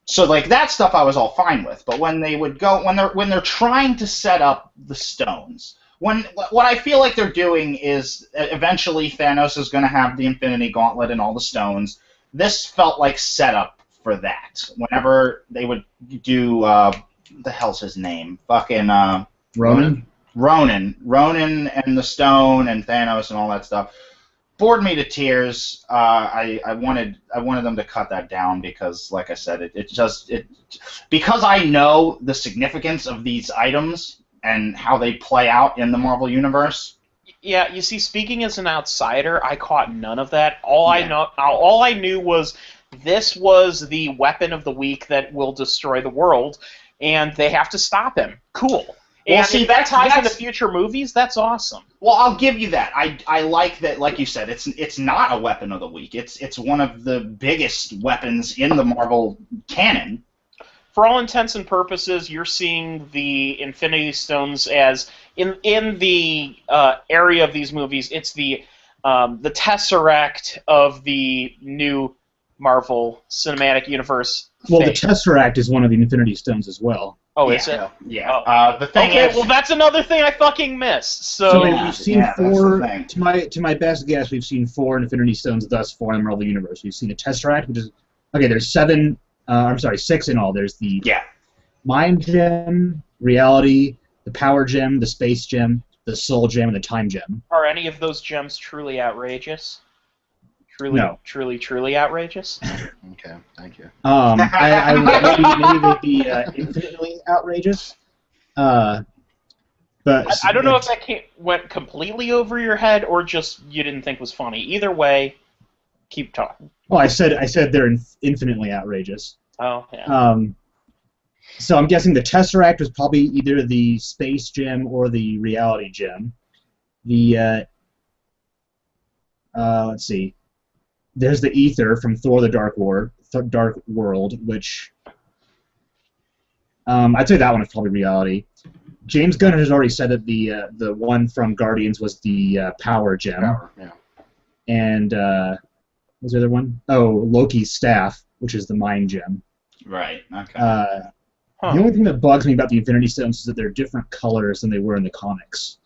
So like that stuff I was all fine with, but when they're trying to set up the Stones, what I feel like they're doing is eventually Thanos is going to have the Infinity Gauntlet and all the stones. This felt like setup for that. Whenever they would do the hell's his name? Fucking Ronan and the Stone and Thanos and all that stuff. Bored me to tears. I wanted them to cut that down because, like I said, because I know the significance of these items and how they play out in the Marvel Universe. Yeah, you see, speaking as an outsider, I caught none of that. All I knew was this was the weapon of the week that will destroy the world, and they have to stop him. Cool. Well, and see, if that ties into future movies, that's awesome. Well, I'll give you that. I like that, like you said, it's not a weapon of the week. It's one of the biggest weapons in the Marvel canon. For all intents and purposes, you're seeing the Infinity Stones as in the area of these movies. It's the Tesseract of the new Marvel Cinematic Universe. Well, the Tesseract is one of the Infinity Stones as well. Oh, is it? Yeah. Oh. The thing is, is, well, that's another thing I fucking missed. So we've seen 4. To my best guess, we've seen 4 Infinity Stones thus far in the Marvel Universe. We've seen the Tesseract, which is there's 7. 6 in all. There's the Mind Gem, Reality, the Power Gem, the Space Gem, the Soul Gem, and the Time Gem. Are any of those gems truly outrageous? No. Truly outrageous? Okay, thank you. Maybe they'd be infinitely outrageous. But I don't know if that went completely over your head or just you didn't think was funny. Either way, keep talking. Well, I said they're infinitely outrageous. Oh, yeah. So I'm guessing the Tesseract was probably either the Space Gem or the Reality Gem. The let's see. There's the Ether from Thor: The Dark World, which I'd say that one is probably Reality. James Gunn has already said that the one from Guardians was the power gem. Power, yeah. And what was the other one? Oh, Loki's staff, which is the mind gem. Right. Okay. The only thing that bugs me about the Infinity Stones is that they're different colors than they were in the comics.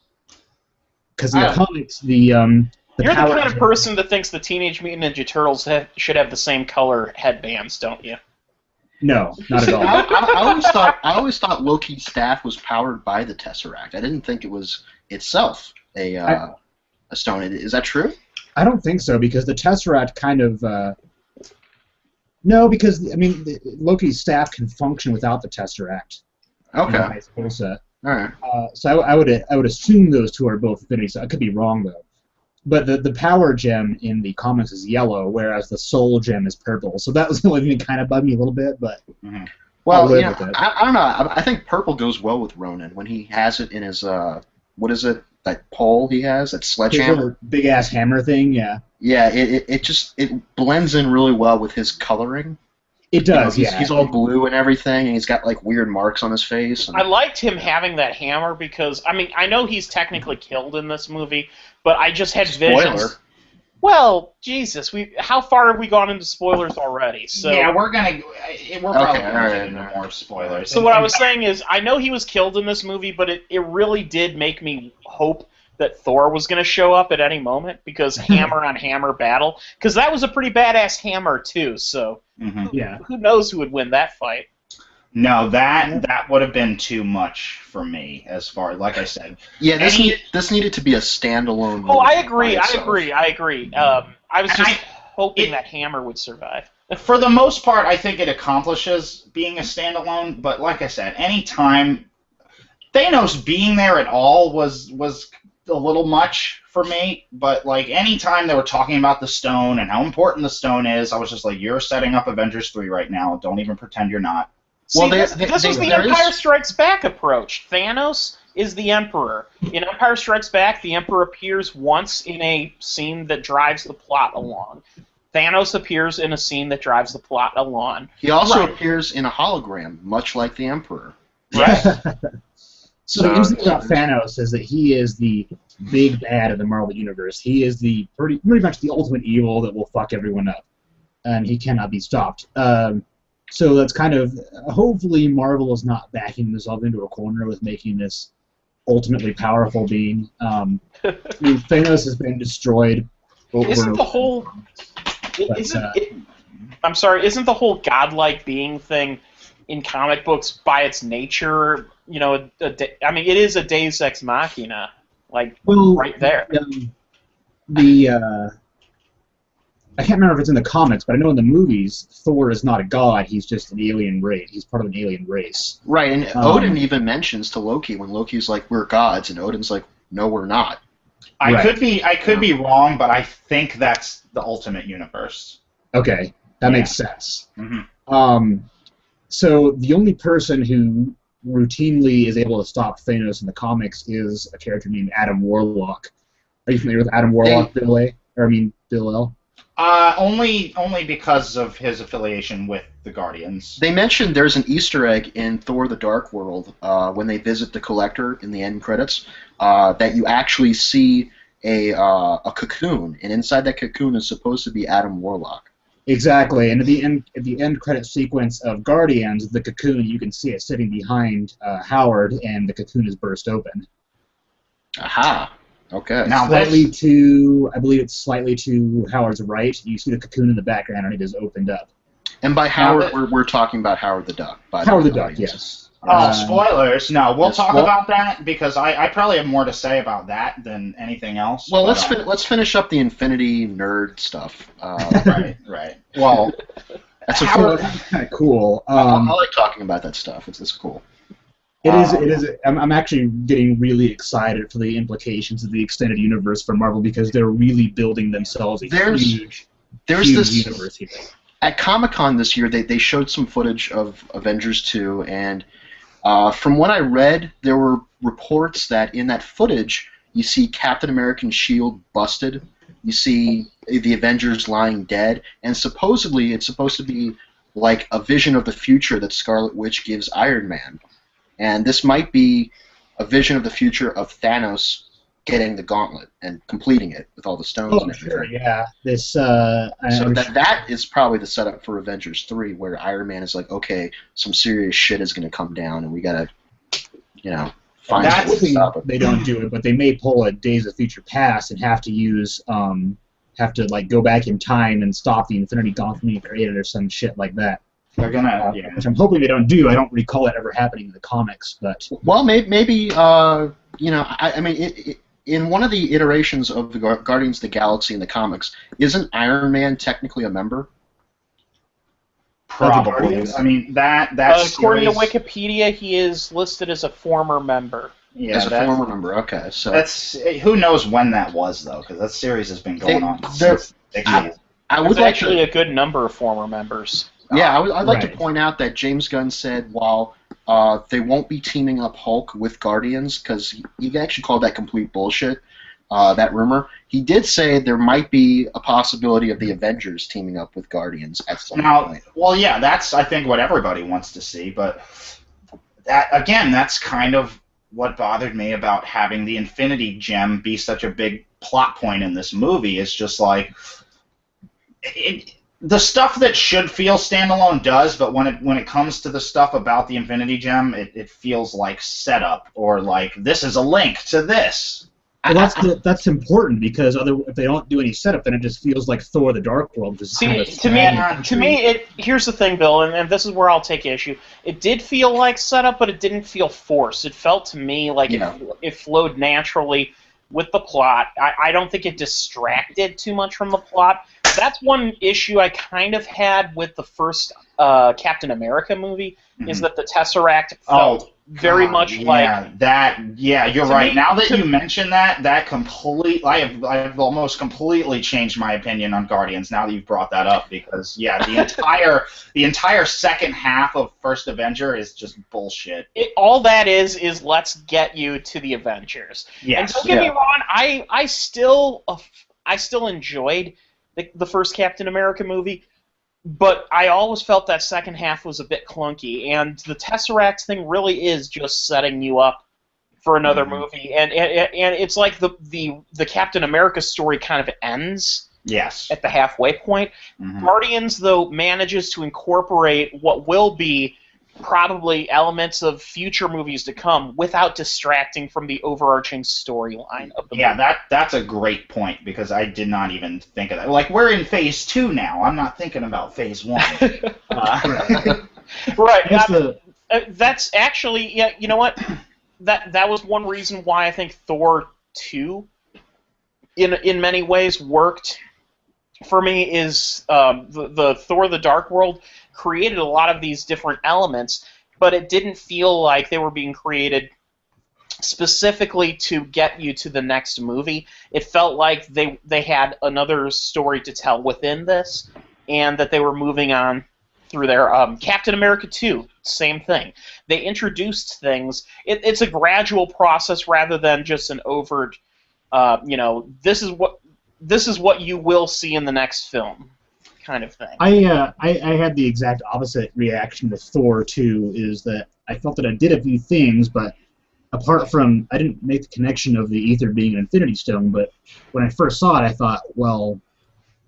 Because in the comics, You're the power kind of person that thinks the Teenage Mutant Ninja Turtles should have the same color headbands, don't you? No, not at all. I always thought Loki's staff was powered by the Tesseract. I didn't think it was itself a stone. Is that true? I don't think so, because the Tesseract kind of... No, because, I mean, Loki's staff can function without the Tesseract. Okay. And vice versa. All right. So I would assume those two are both Infinity Stones. I could be wrong, though. But the power gem in the comics is yellow, whereas the soul gem is purple. So that was the only thing that kind of bugged me a little bit, but... Mm-hmm. Well, you know, I don't know. I think purple goes well with Ronan when he has it in his, what is it, that pole he has, that sledgehammer? Big-ass hammer thing, yeah. Yeah, it blends in really well with his coloring. It does, you know, he's all blue and everything, and he's got, like, weird marks on his face. And... I liked him having that hammer because, I mean, I know he's technically killed in this movie, but I just had visions. Spoiler. Well, Jesus, how far have we gone into spoilers already? So yeah, we're probably going to get into more spoilers. So what I was saying is, I know he was killed in this movie, but it really did make me hope that Thor was going to show up at any moment, because hammer on hammer battle, because that was a pretty badass hammer too. So who knows who would win that fight? No, that would have been too much for me, as far like I said. Yeah, this needed to be a standalone. Oh, I agree. I was just hoping that hammer would survive. For the most part, I think it accomplishes being a standalone. But like I said, any time Thanos being there at all was a little much for me. But like any time they were talking about the stone and how important the stone is, I was just like, you're setting up Avengers 3 right now. Don't even pretend you're not. See, this was the Empire Strikes Back approach. Thanos is the Emperor. In Empire Strikes Back, the Emperor appears once in a scene that drives the plot along. Thanos appears in a scene that drives the plot along. He also appears in a hologram, much like the Emperor. Right. So the interesting thing about Thanos is that he is the big bad of the Marvel Universe. He is the pretty much the ultimate evil that will fuck everyone up, and he cannot be stopped. So that's kind of, hopefully Marvel is not backing themselves into a corner with making this ultimately powerful being. I mean, Thanos has been destroyed over Isn't the whole... I'm sorry, isn't the whole godlike being thing in comic books by its nature, you know, I mean, it is a deus ex machina, like, right there. I can't remember if it's in the comics, but I know in the movies, Thor is not a god. He's just an alien race. He's part of an alien race. Right, and Odin even mentions to Loki when Loki's like, "We're gods," and Odin's like, "No, we're not." I could be wrong, but I think that's the Ultimate Universe. Okay, that makes sense. Mm-hmm. So the only person who routinely is able to stop Thanos in the comics is a character named Adam Warlock. Are you familiar with Adam Warlock, Bill L? Only because of his affiliation with the Guardians. They mentioned there's an Easter egg in Thor: The Dark World when they visit the Collector in the end credits that you actually see a cocoon, and inside that cocoon is supposed to be Adam Warlock. Exactly, and at the end credit sequence of Guardians, the cocoon, you can see it sitting behind Howard, and the cocoon is burst open. Aha. Okay. Now I believe it's slightly to Howard's right. You see the cocoon in the background, and it is opened up. And by Howard, we're talking about Howard the Duck. Howard the Duck, yes. Spoilers. No, we'll talk about that because I probably have more to say about that than anything else. Well, let's finish up the Infinity nerd stuff. Right. Well, that's kind of cool. I like talking about that stuff. It's cool. It is. I'm actually getting really excited for the implications of the extended universe for Marvel because they're really building themselves a huge universe here. At Comic-Con this year, they showed some footage of Avengers 2, and from what I read, there were reports that in that footage, you see Captain America's shield busted, you see the Avengers lying dead, and supposedly it's supposed to be like a vision of the future that Scarlet Witch gives Iron Man. And this might be a vision of the future of Thanos getting the gauntlet and completing it with all the stones and everything. Sure, yeah. This. So that is probably the setup for Avengers 3, where Iron Man is like, okay, some serious shit is going to come down, and we got to, find a way to stop it. They don't do it, but they may pull a Days of Future Past and have to use, go back in time and stop the Infinity Gauntlet being created or some shit like that. They're gonna, which I'm hoping they don't do. I don't recall it ever happening in the comics, but. Well, maybe I mean, in one of the iterations of the Guardians of the Galaxy in the comics, isn't Iron Man technically a member? Probably. I mean, that's according to Wikipedia, he is listed as a former member. Yeah, as a former member. Okay, so that's who knows when that was though, because that series has been going on since I would actually a good number of former members. Yeah, I'd like to point out that James Gunn said while they won't be teaming up Hulk with Guardians, because he actually called that complete bullshit, that rumor. He did say there might be a possibility of the Avengers teaming up with Guardians at some point. Well, yeah, that's, I think, what everybody wants to see, but that's kind of what bothered me about having the Infinity Gem be such a big plot point in this movie. Is just like... the stuff that should feel standalone does, but when it comes to the stuff about the Infinity Gem, it feels like setup, or like this is a link to this. Well, that's important, because if they don't do any setup, then it just feels like Thor: The Dark World. To me, here's the thing, Bill, and this is where I'll take issue. It did feel like setup, but it didn't feel forced. It felt to me like it flowed naturally with the plot. I don't think it distracted too much from the plot. That's one issue I kind of had with the first Captain America movie, is that the Tesseract felt very much like that. Yeah, you're right. Now that you mention that I've almost completely changed my opinion on Guardians now that you've brought that up, because the entire second half of First Avenger is just bullshit. All that is let's get you to the Avengers. Yes. And don't get me wrong, I still enjoyed the first Captain America movie, but I always felt that second half was a bit clunky, and the Tesseract thing really is just setting you up for another movie, and it's like the Captain America story kind of ends at the halfway point. Guardians, though, manages to incorporate what will be probably elements of future movies to come without distracting from the overarching storyline of the movie. That's a great point, because I did not even think of that. Like, we're in Phase 2 now. I'm not thinking about Phase 1. Right. That's actually, you know what? That was one reason why I think Thor 2, in many ways, worked for me, is the Thor: The Dark World created a lot of these different elements, but it didn't feel like they were being created specifically to get you to the next movie. It felt like they had another story to tell within this, and that they were moving on through their Captain America 2, same thing. They introduced things. It's a gradual process rather than just an overt, this is what you will see in the next film kind of thing. I had the exact opposite reaction with Thor 2, is that I felt that I did a few things, but apart from, I didn't make the connection of the ether being an Infinity Stone, but when I first saw it, I thought, well,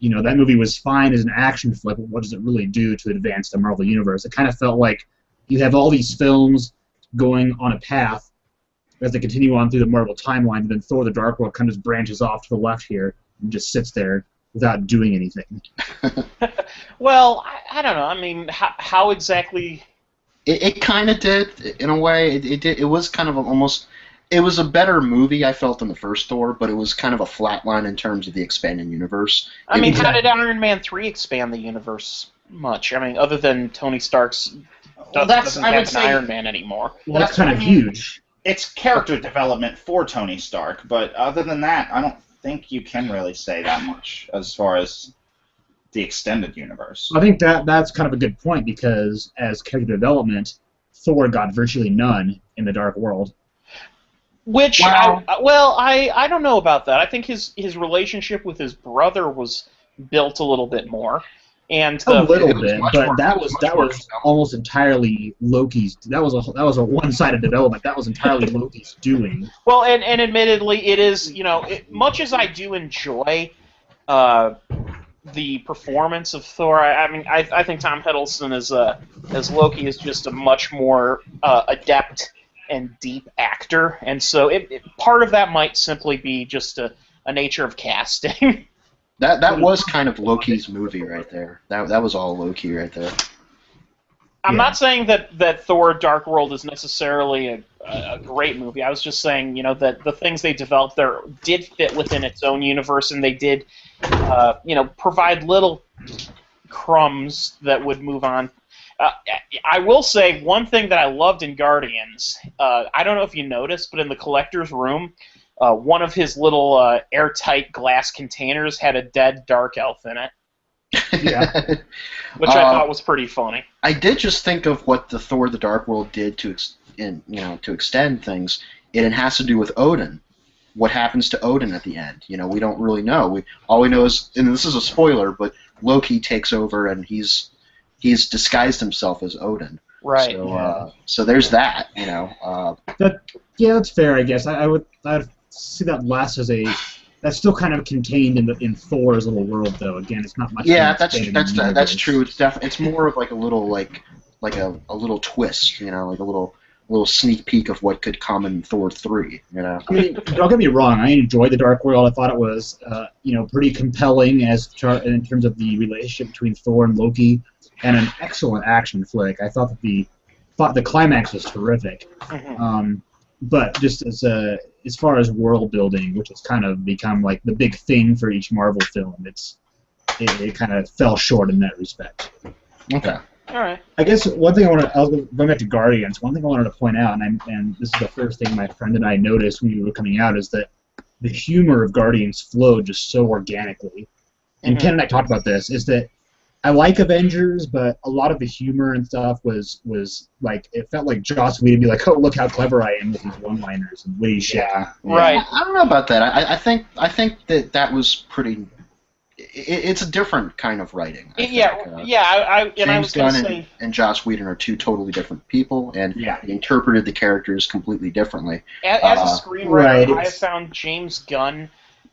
that movie was fine as an action flick, but what does it really do to advance the Marvel Universe? It kind of felt like you have all these films going on a path as they continue on through the Marvel timeline, and then Thor: The Dark World kind of just branches off to the left here and just sits there without doing anything. Well, I don't know. I mean, how exactly... It kind of did, in a way. It did. It was kind of almost... It was a better movie, I felt, than the first Thor, but it was kind of a flat line in terms of the expanding universe. I mean, how did Iron Man 3 expand the universe much? I mean, other than Tony Stark's doesn't have an Iron Man anymore. Well, that's kind of huge. It's character development for Tony Stark, but other than that, I don't think you can really say that much as far as the extended universe. I think that's kind of a good point, because as character development, Thor got virtually none in the Dark World. Which, wow. I don't know about that. I think his relationship with his brother was built a little bit more, And a little it was bit, much but more- that it was was much more almost entirely Loki's. That was a one-sided development. That was entirely Loki's doing. Well, and admittedly, it is, much as I do enjoy the performance of Thor, I think Tom Hiddleston as Loki is just a much more adept and deep actor, and so part of that might simply be just a nature of casting. That was kind of Loki's movie right there. That was all Loki right there. I'm not saying that Thor: Dark World is necessarily a great movie. I was just saying, that the things they developed there did fit within its own universe, and they did, provide little crumbs that would move on. I will say one thing that I loved in Guardians. I don't know if you noticed, but in the collector's room, one of his little airtight glass containers had a dead dark elf in it. Yeah. Which I thought was pretty funny. I did just think of what the Thor: The Dark World did to extend things. It has to do with Odin. What happens to Odin at the end? We don't really know. All we know is, and this is a spoiler, but Loki takes over and he's disguised himself as Odin. Right. So, so there's that. That's fair, I guess. I'd see that last as that's still kind of contained in Thor's little world, though. Again, it's not much. Yeah, that's true. It's more of like a little like a little twist, like a little sneak peek of what could come in Thor 3. I mean, don't get me wrong. I enjoyed the Dark World. I thought it was, pretty compelling in terms of the relationship between Thor and Loki, and an excellent action flick. I thought that the climax was terrific. Mm-hmm. But just as far as world building, which has kind of become like the big thing for each Marvel film, it kind of fell short in that respect. Okay. All right. I guess one thing going back to Guardians, one thing I wanted to point out, and this is the first thing my friend and I noticed when we were coming out, is that the humor of Guardians flowed just so organically. And Ken and I talked about this, is that I like Avengers, but a lot of the humor and stuff was like, it felt like Joss Whedon be like, oh, look how clever I am with these one-liners and witty shit. Yeah. Right. I don't know about that. I think that was pretty. It's a different kind of writing. I James Gunn and Joss Whedon are two totally different people, and they interpreted the characters completely differently. As a screenwriter, I have found James Gunn,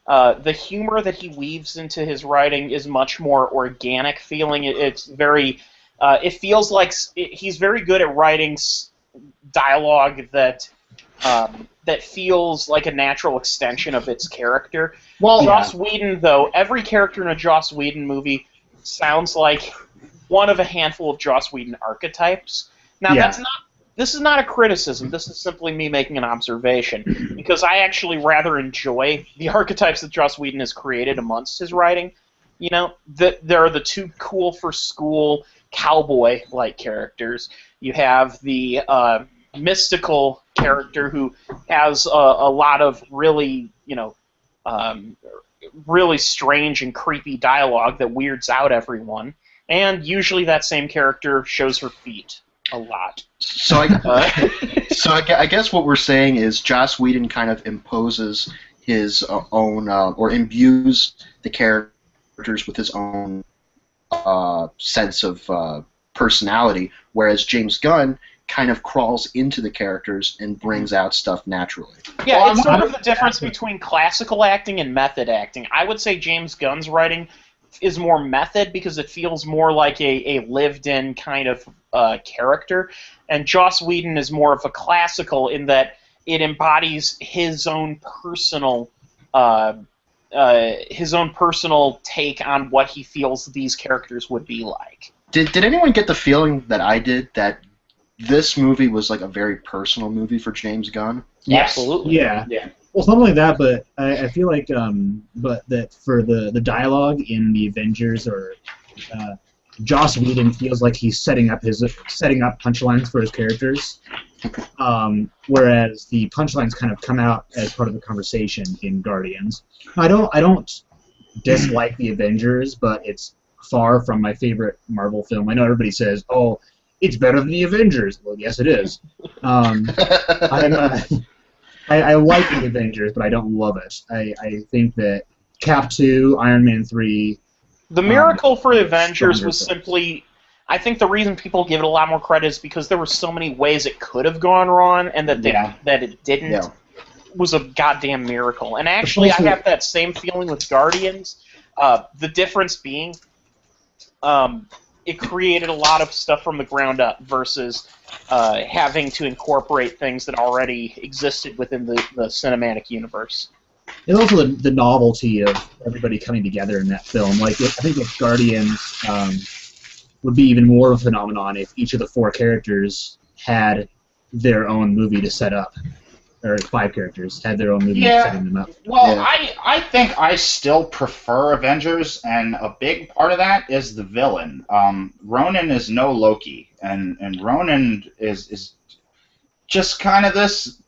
the humor that he weaves into his writing is much more organic feeling. It's very, it feels like he's very good at writing dialogue that feels like a natural extension of its character. Well, Joss Whedon, though, every character in a Joss Whedon movie sounds like one of a handful of Joss Whedon archetypes. Now, this is not a criticism. This is simply me making an observation, because I actually rather enjoy the archetypes that Joss Whedon has created amongst his writing. There are the two cool for school cowboy-like characters. You have the mystical character who has a lot of really, really strange and creepy dialogue that weirds out everyone. And usually that same character shows her feet a lot. So I guess what we're saying is Joss Whedon kind of imposes his own, or imbues the characters with his own sense of personality, whereas James Gunn kind of crawls into the characters and brings out stuff naturally. Yeah, it's sort of the difference between classical acting and method acting. I would say James Gunn's writing is more method because it feels more like a lived-in kind of character, and Joss Whedon is more of a classical in that it embodies his own personal take on what he feels these characters would be like. Did anyone get the feeling that I did, that this movie was like a very personal movie for James Gunn? Yes. Absolutely. Yeah. Well, something like that, but I feel like, but that for the dialogue in the Avengers, or Joss Whedon feels like he's setting up punchlines for his characters, whereas the punchlines kind of come out as part of the conversation in Guardians. I don't dislike the Avengers, but it's far from my favorite Marvel film. I know everybody says, "Oh, it's better than the Avengers." Well, yes, it is. I like the Avengers, but I don't love it. I think that Cap 2, Iron Man 3, The miracle for the Avengers was films. simply, I think the reason people give it a lot more credit is because there were so many ways it could have gone wrong, and that that it didn't Yeah. was a goddamn miracle. And actually, I have that same feeling with Guardians. The difference being, it created a lot of stuff from the ground up versus having to incorporate things that already existed within the cinematic universe. And also the novelty of everybody coming together in that film. Like, I think that Guardians would be even more of a phenomenon if each of the 4 characters had their own movie to set up. Or 5 characters had their own movie setting them up. Well, I think I still prefer Avengers, and a big part of that is the villain. Ronan is no Loki, and Ronan is just kind of this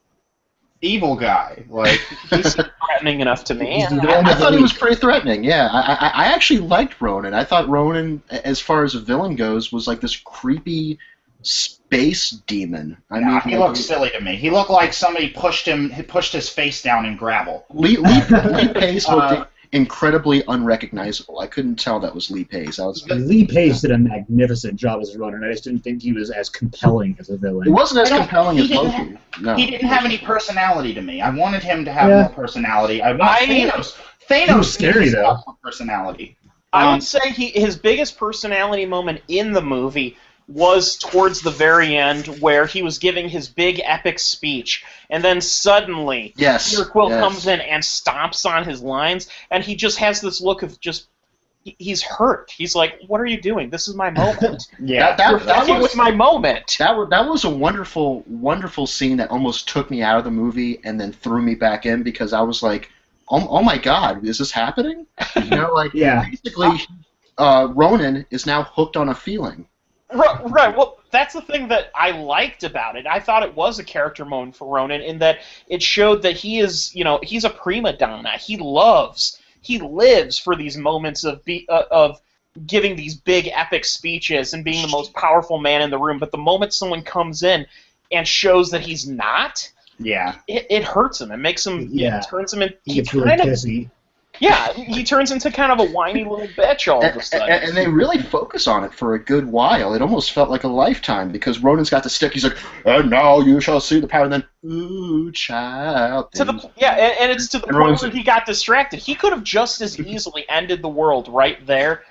evil guy. Like, he's threatening enough to me. I thought he was pretty threatening. Yeah, I actually liked Ronan. I thought Ronan, as far as a villain goes, was like this creepy space demon. I mean, he looked silly to me. He looked like somebody pushed his face down in gravel. Lee Pace looked incredibly unrecognizable. I couldn't tell that was Lee Pace. Lee Pace did a magnificent job as a Ronan. I just didn't think he was as compelling as a villain. It wasn't as compelling as Loki. No. He didn't have any personality to me. I wanted him to have more personality. I want Thanos. He was scary, though. More personality. I would say his biggest personality moment in the movie was towards the very end, where he was giving his big epic speech, and then suddenly Peter Quill comes in and stomps on his lines, and he just has this look of he's hurt. He's like, "What are you doing? This is my moment." that was my moment. That was a wonderful, wonderful scene that almost took me out of the movie and then threw me back in, because I was like, "Oh my God, is this happening?" You know, like basically, Ronan is now hooked on a feeling. Right. Well, that's the thing that I liked about it. I thought it was a character moment for Ronan in that it showed that he is, he's a prima donna. He lives for these moments of giving these big epic speeches and being the most powerful man in the room. But the moment someone comes in and shows that he's not, it hurts him. It makes him, it turns him in. He gets really pissy. Yeah, he turns into kind of a whiny little bitch all of a sudden. And they really focus on it for a good while. It almost felt like a lifetime, because Ronan's got the stick. He's like, "And now you shall see the power." And then, "Ooh, child." And it's to the point where he got distracted. He could have just as easily ended the world right there,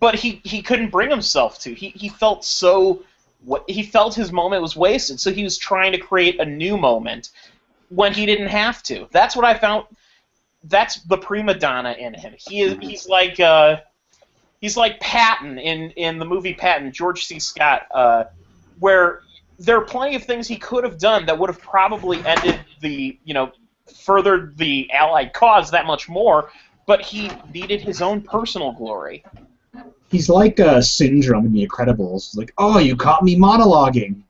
but he couldn't bring himself to. He felt his moment was wasted, so he was trying to create a new moment when he didn't have to. That's what I found. That's the prima donna in him. He's like Patton in the movie Patton, George C. Scott, where there are plenty of things he could have done that would have probably ended furthered the Allied cause that much more, but he needed his own personal glory. He's like Syndrome in The Incredibles. Like, "Oh, you caught me monologuing."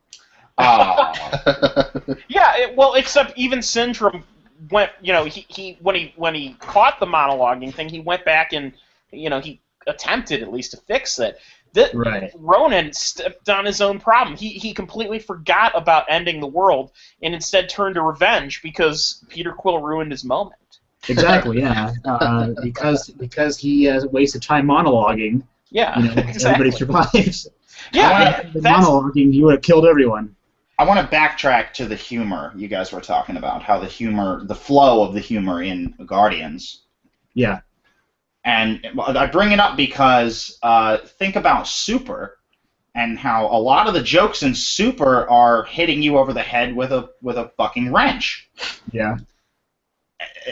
Except even Syndrome went, when he caught the monologuing thing, he went back and, he attempted at least to fix it. Right. Ronan stepped on his own problem. He completely forgot about ending the world and instead turned to revenge because Peter Quill ruined his moment. Exactly, yeah. Because he wasted time monologuing. Yeah, exactly. Everybody survives. Yeah, monologuing, you would have killed everyone. I want to backtrack to the humor you guys were talking about, how the flow of the humor in Guardians. Yeah. And I bring it up because think about Super, and how a lot of the jokes in Super are hitting you over the head with a fucking wrench. Yeah.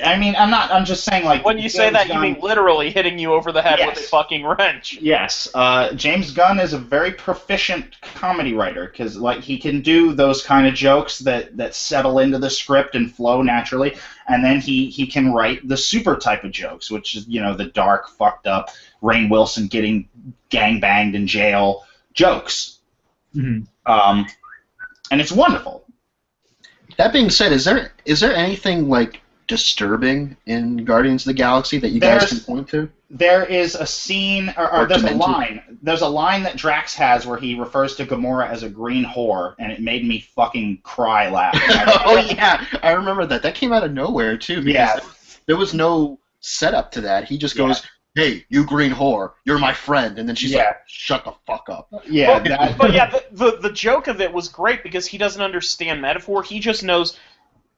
I mean, I'm just saying, like, when you say that, you mean literally hitting you over the head with a fucking wrench. Yes. James Gunn is a very proficient comedy writer, because, like, he can do those kind of jokes that settle into the script and flow naturally, and then he can write the super type of jokes, which is, the dark, fucked up, Rainn Wilson getting gangbanged in jail jokes. Mm-hmm. And it's wonderful. That being said, is there anything, like, disturbing in Guardians of the Galaxy that you guys can point to? There is a scene, or there's a line. There's a line that Drax has where he refers to Gamora as a green whore, and it made me fucking cry laughing. Oh yeah, I remember that. That came out of nowhere too. Because there was no setup to that. He just goes, hey, you green whore, you're my friend, and then she's like, shut the fuck up. Yeah, but yeah, the joke of it was great because he doesn't understand metaphor. He just knows,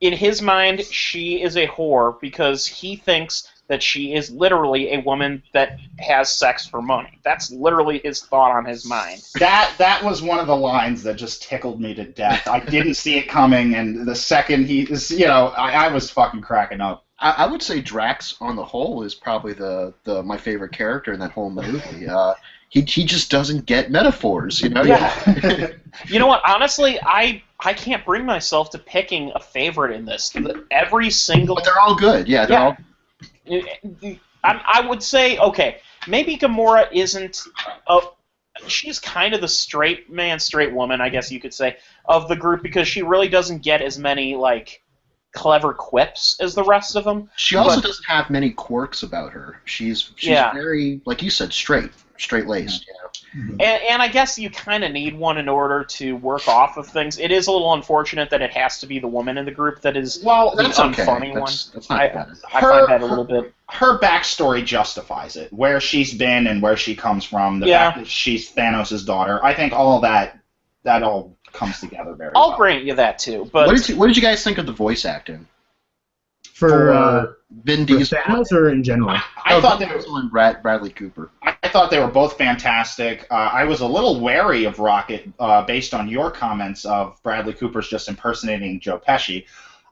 in his mind, she is a whore because he thinks that she is literally a woman that has sex for money. That's literally his thought on his mind. That was one of the lines that just tickled me to death. I didn't see it coming, and the second I was fucking cracking up. I would say Drax, on the whole, is probably my favorite character in that whole movie. He just doesn't get metaphors, you know? Yeah. You know what? Honestly, I can't bring myself to picking a favorite in this. Every single... But they're all good. Yeah, they're all... I would say, okay, maybe Gamora isn't... she's kind of the straight woman, I guess you could say, of the group because she really doesn't get as many, like, clever quips as the rest of them. She also doesn't have many quirks about her. She's very, like you said, straight-laced, you know? Mm-hmm. And I guess you kind of need one in order to work off of things. It is a little unfortunate that it has to be the woman in the group that is the unfunny one. That's not bad. I find that a little bit... Her backstory justifies it. Where she's been and where she comes from, the fact that she's Thanos' daughter. I think all of that all comes together very well. I'll grant you that, too. But what did you guys think of the voice acting? For Vin Diesel? Thanos or in general? I thought Vin Diesel and Bradley Cooper. I thought they were both fantastic. I was a little wary of Rocket based on your comments of Bradley Cooper's just impersonating Joe Pesci.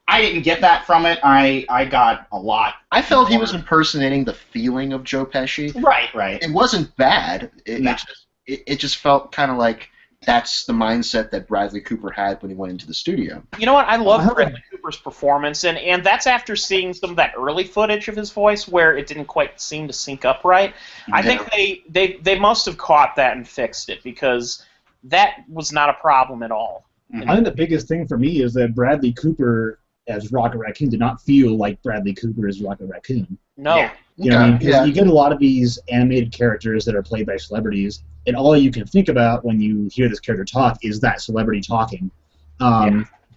I didn't get that from it. I got a lot. I felt he was impersonating the feeling of Joe Pesci. Right. It wasn't bad. It just felt kind of like that's the mindset that Bradley Cooper had when he went into the studio. You know what? I love Bradley Cooper's performance, and that's after seeing some of that early footage of his voice where it didn't quite seem to sync up right. I think they must have caught that and fixed it because that was not a problem at all. I think the biggest thing for me is that Bradley Cooper as Rocket Raccoon did not feel like Bradley Cooper as Rocket Raccoon. No. Yeah. You know what I mean? Because you get a lot of these animated characters that are played by celebrities, and all you can think about when you hear this character talk is that celebrity talking.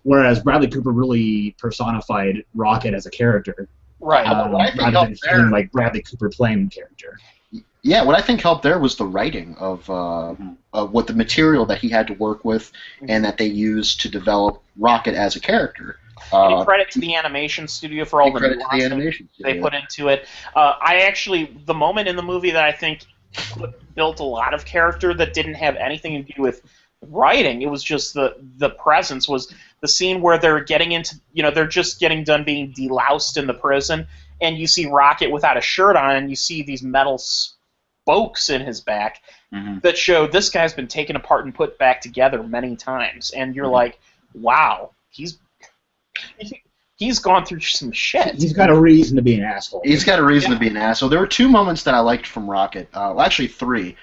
Whereas Bradley Cooper really personified Rocket as a character. Right. Rather than feeling like Bradley Cooper playing the character. Yeah, what I think helped there was the writing of what the material that he had to work with and that they used to develop Rocket as a character. Any credit to the animation studio for all the nuance they put into it. The moment in the movie that I think built a lot of character that didn't have anything to do with writing, it was just the presence, was the scene where they're getting into, they're just getting done being deloused in the prison, and you see Rocket without a shirt on, and you see these metal spokes in his back that show this guy's been taken apart and put back together many times, and you're like, wow, he's gone through some shit. He's got a reason to be an asshole. He's got a reason to be an asshole. There were two moments that I liked from Rocket. Actually, three.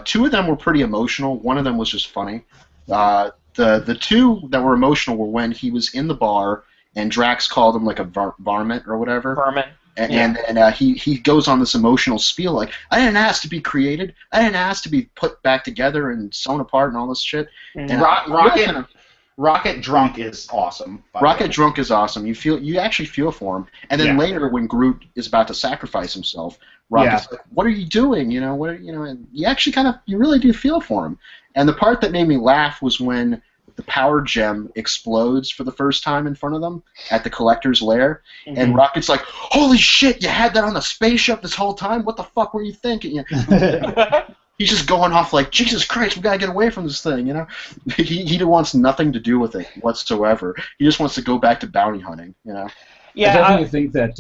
Two of them were pretty emotional. One of them was just funny. The two that were emotional were when he was in the bar and Drax called him like a varmint or whatever. Varmint. And he goes on this emotional spiel like, I didn't ask to be created. I didn't ask to be put back together and sewn apart and all this shit. And Rocket Drunk is awesome. Rocket Drunk is awesome. You actually feel for him. And then later when Groot is about to sacrifice himself, Rocket's like, what are you doing? And you actually you really do feel for him. And the part that made me laugh was when the power gem explodes for the first time in front of them at the Collector's Lair, and Rocket's like, holy shit, you had that on the spaceship this whole time? What the fuck were you thinking? He's just going off like, Jesus Christ, we gotta get away from this thing, He wants nothing to do with it whatsoever. He just wants to go back to bounty hunting, Yeah, I definitely think that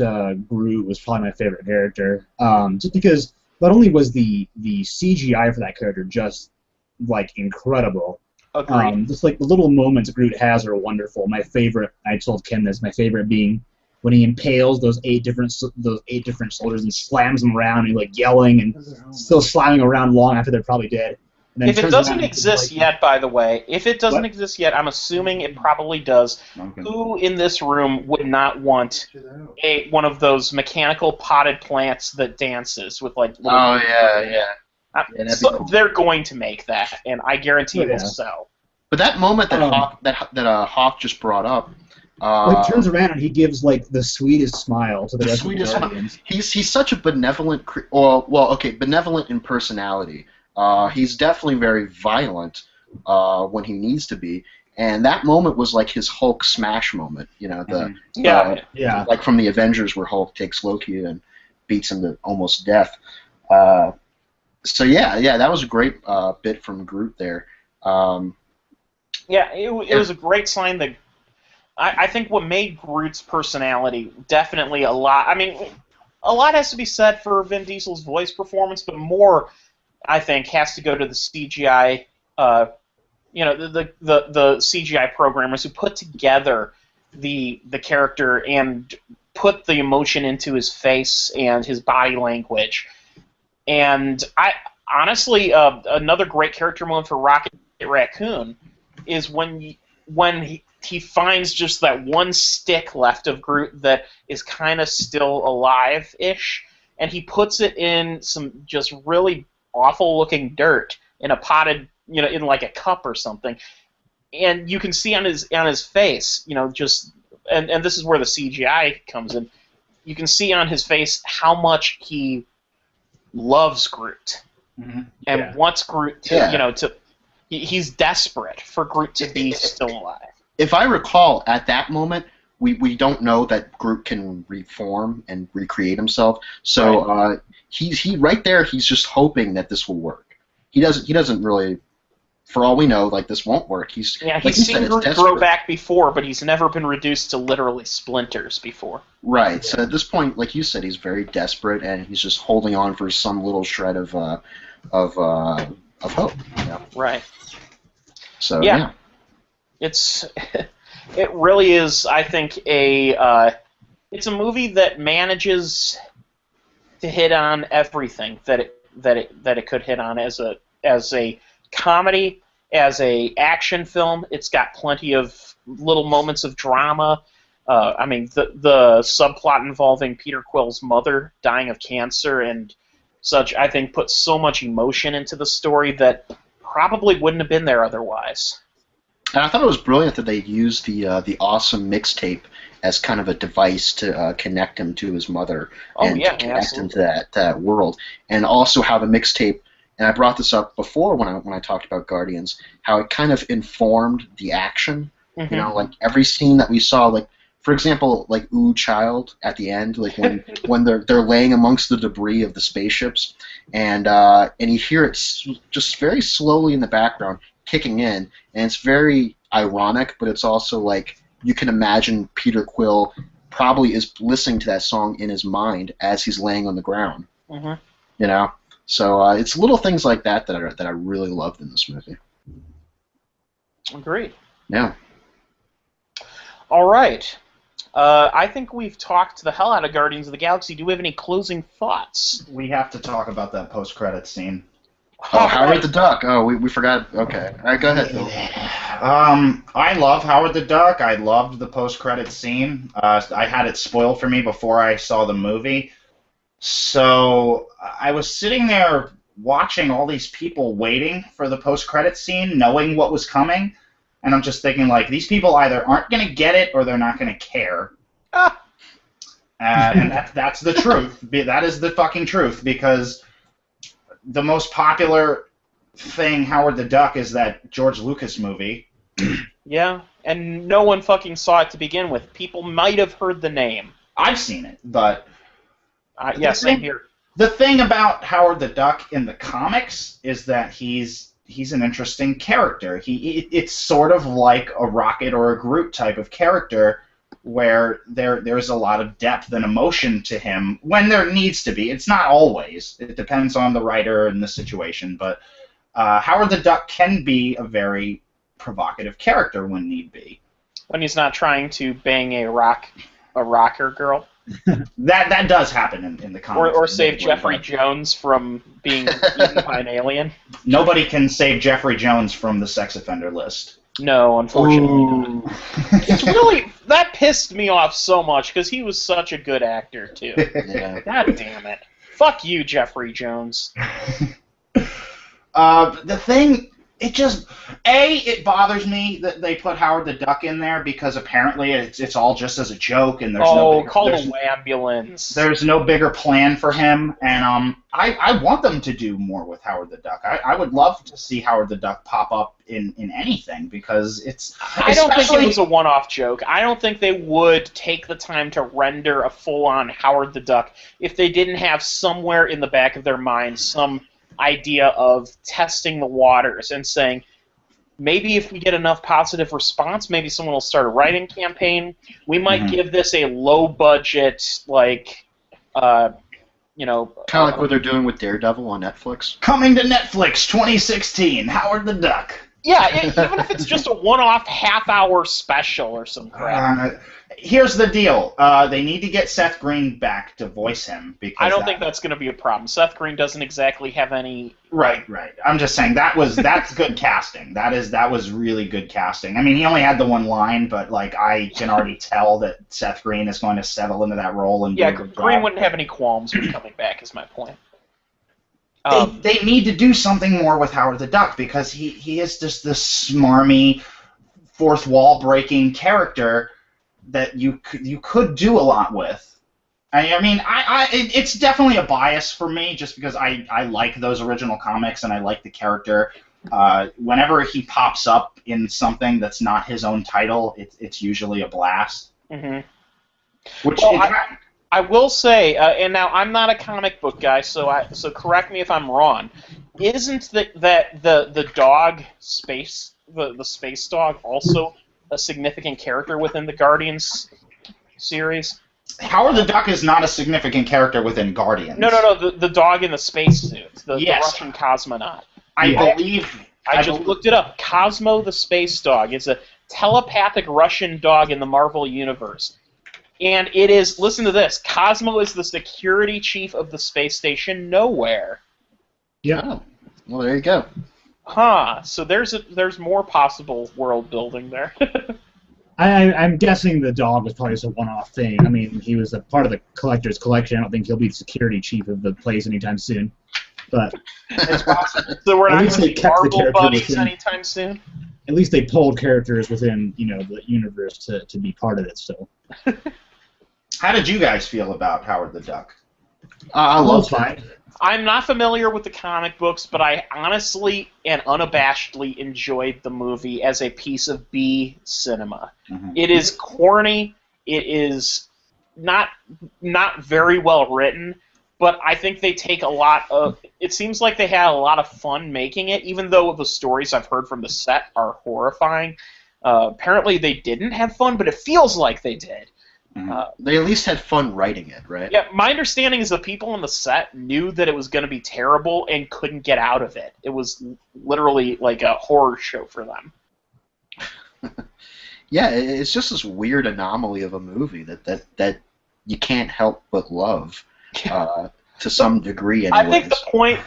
Groot was probably my favorite character, just because not only was the CGI for that character just, incredible, just the little moments Groot has are wonderful. My favorite, I told Ken this, my favorite being when he impales those eight different soldiers and slams them around and yelling and still slamming around long after they're probably dead. And then if it doesn't exist yet, by the way, if it doesn't exist yet, I'm assuming it probably does. Okay. Who in this room would not want one of those mechanical potted plants that dances with little so cool. They're going to make that, and I guarantee it will sell. But that moment that Hawk just brought up, Like turns around and he gives like the sweetest smile to the rest of the Guardians. He's such a benevolent, benevolent in personality. He's definitely very violent when he needs to be, and that moment was like his Hulk smash moment. You know, like from the Avengers where Hulk takes Loki and beats him to almost death. So that was a great bit from Groot there. It was a great sign that. I think what made Groot's personality definitely a lot. I mean, a lot has to be said for Vin Diesel's voice performance, but more, I think, has to go to the CGI. The CGI programmers who put together the character and put the emotion into his face and his body language. And I honestly, another great character moment for Rocket Raccoon is when he finds just that one stick left of Groot that is kind of still alive-ish, and he puts it in some just really awful-looking dirt in a potted, in like a cup or something, and you can see on his face, and this is where the CGI comes in. You can see on his face how much he loves Groot and wants Groot to, he's desperate for Groot to be still alive. If I recall, at that moment, we don't know that Groot can reform and recreate himself. So he right there. He's just hoping that this will work. He doesn't really. For all we know, like this won't work. He's seen Groot grow back before, but he's never been reduced to literally splinters before. Right. So at this point, like you said, he's very desperate, and he's just holding on for some little shred of hope. Yeah. Right. So yeah. It really is, I think, it's a movie that manages to hit on everything that it could hit on as a comedy, as a action film. It's got plenty of little moments of drama. The subplot involving Peter Quill's mother dying of cancer and such, I think, puts so much emotion into the story that probably wouldn't have been there otherwise. And I thought it was brilliant that they used the awesome mixtape as kind of a device to connect him to his mother to connect him to that world, and also how the mixtape. And I brought this up before when I talked about Guardians, how it kind of informed the action. Mm-hmm. Like every scene that we saw, like for example, like Ooh Child at the end, like when they're laying amongst the debris of the spaceships, and you hear it just very slowly in the background kicking in, and it's very ironic, but it's also like you can imagine Peter Quill probably is listening to that song in his mind as he's laying on the ground. Mm-hmm. So it's little things like that I really loved in this movie. Agreed. Yeah. All right. I think we've talked the hell out of Guardians of the Galaxy. Do we have any closing thoughts? We have to talk about that post-credits scene. Oh, Howard the Duck. Oh, we forgot. Okay. All right, go ahead, Bill. I love Howard the Duck. I loved the post-credits scene. I had it spoiled for me before I saw the movie. So I was sitting there watching all these people waiting for the post-credits scene, knowing what was coming, and I'm just thinking, like, these people either aren't going to get it or they're not going to care. And that's the truth. That is the fucking truth, because the most popular thing, Howard the Duck, is that George Lucas movie. Yeah, and no one fucking saw it to begin with. People might have heard the name. I've seen it, but... same here. The thing about Howard the Duck in the comics is that he's an interesting character. It's sort of like a Rocket or a Groot type of character, where there's a lot of depth and emotion to him when there needs to be. It's not always. It depends on the writer and the situation. But Howard the Duck can be a very provocative character when need be. When he's not trying to bang a rocker girl. That does happen in the comics. Or save Jeffrey Jones from being eaten by an alien. Nobody can save Jeffrey Jones from the sex offender list. No, unfortunately not. It's really... That pissed me off so much, because he was such a good actor, too. Yeah. God damn it. Fuck you, Jeffrey Jones. The thing it bothers me that they put Howard the Duck in there because apparently it's all just as a joke and call the ambulance. There's no bigger plan for him, and I want them to do more with Howard the Duck. I would love to see Howard the Duck pop up in anything because it's. I don't think it was a one-off joke. I don't think they would take the time to render a full-on Howard the Duck if they didn't have somewhere in the back of their mind some idea of testing the waters and saying, maybe if we get enough positive response, maybe someone will start a writing campaign. We might give this a low-budget, kind of like what they're doing with Daredevil on Netflix. Coming to Netflix 2016, Howard the Duck. Yeah, even if it's just a one-off half-hour special or some crap. Here's the deal. They need to get Seth Green back to voice him. Because I don't think that's going to be a problem. Seth Green doesn't exactly have any... Right. I'm just saying that's good casting. That was really good casting. I mean, he only had the one line, but I can already tell that Seth Green is going to settle into that role and do a good Green job. wouldn't have any qualms with coming back, is my point. They need to do something more with Howard the Duck because he is just this smarmy, fourth wall breaking character that you could do a lot with. I mean, it's definitely a bias for me just because I like those original comics and I like the character. Whenever he pops up in something that's not his own title, it's usually a blast. Mm-hmm. I will say, and now I'm not a comic book guy, so correct me if I'm wrong. Isn't the dog space the space dog also a significant character within the Guardians series? Howard the Duck is not a significant character within Guardians. No, the dog in the spacesuit, the Russian cosmonaut. I just looked it up. Cosmo the space dog is a telepathic Russian dog in the Marvel Universe. And it is, listen to this, Cosmo is the security chief of the space station Nowhere. Yeah. Oh. Well, there you go. Huh. So there's more possible world building there. I'm guessing the dog was probably just a one-off thing. I mean, he was a part of the collector's collection. I don't think he'll be the security chief of the place anytime soon. But it's possible. So we're not going to see Marvel buddies anytime soon? At least they pulled characters within, the universe to be part of it still. How did you guys feel about Howard the Duck? I love it. I'm not familiar with the comic books, but I honestly and unabashedly enjoyed the movie as a piece of B cinema. Mm-hmm. It is corny. It is not very well written, but I think they take a lot of... It seems like they had a lot of fun making it, even though the stories I've heard from the set are horrifying. Apparently they didn't have fun, but it feels like they did. They at least had fun writing it, right? Yeah, my understanding is the people on the set knew that it was going to be terrible and couldn't get out of it. It was literally like a horror show for them. Yeah, it's just this weird anomaly of a movie that you can't help but love to some degree. Anyways. I think the point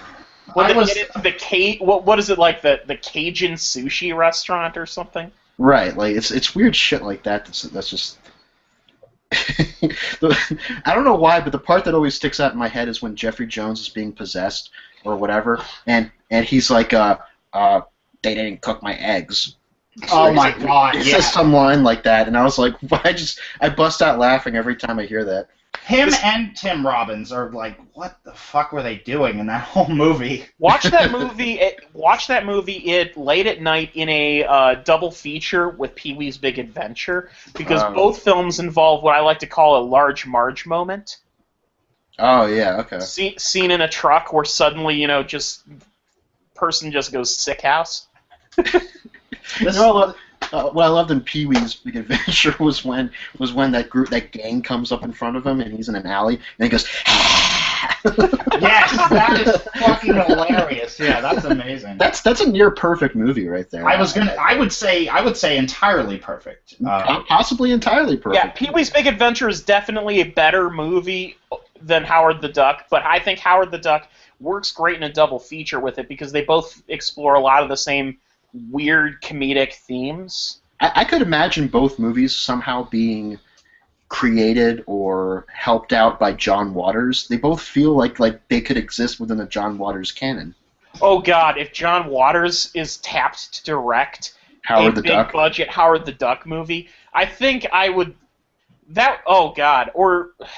when they get into the what is it like the Cajun sushi restaurant or something? Right, like it's weird shit like that. That's just. I don't know why, but the part that always sticks out in my head is when Jeffrey Jones is being possessed or whatever, and he's like, they didn't cook my eggs. Oh my god! He says some line like that, and I was like, I bust out laughing every time I hear that. Him and Tim Robbins are like, what the fuck were they doing in that whole movie? Watch that movie. Watch that movie late at night in a double feature with Pee-wee's Big Adventure, because both films involve what I like to call a large Marge moment. Oh yeah, okay. Scene in a truck where suddenly person just goes sick house. What I loved in Pee-wee's Big Adventure was when that gang comes up in front of him and he's in an alley and he goes. Yes, that is fucking hilarious. Yeah, that's amazing. That's a near perfect movie right there. I would say entirely perfect. Possibly entirely perfect. Yeah, Pee-wee's Big Adventure is definitely a better movie than Howard the Duck, but I think Howard the Duck works great in a double feature with it because they both explore a lot of the same weird comedic themes. I could imagine both movies somehow being created or helped out by John Waters. They both feel like they could exist within the John Waters canon. Oh God, if John Waters is tapped to direct Howard a the big Duck. budget Howard the Duck movie, I think I would. That oh God, or That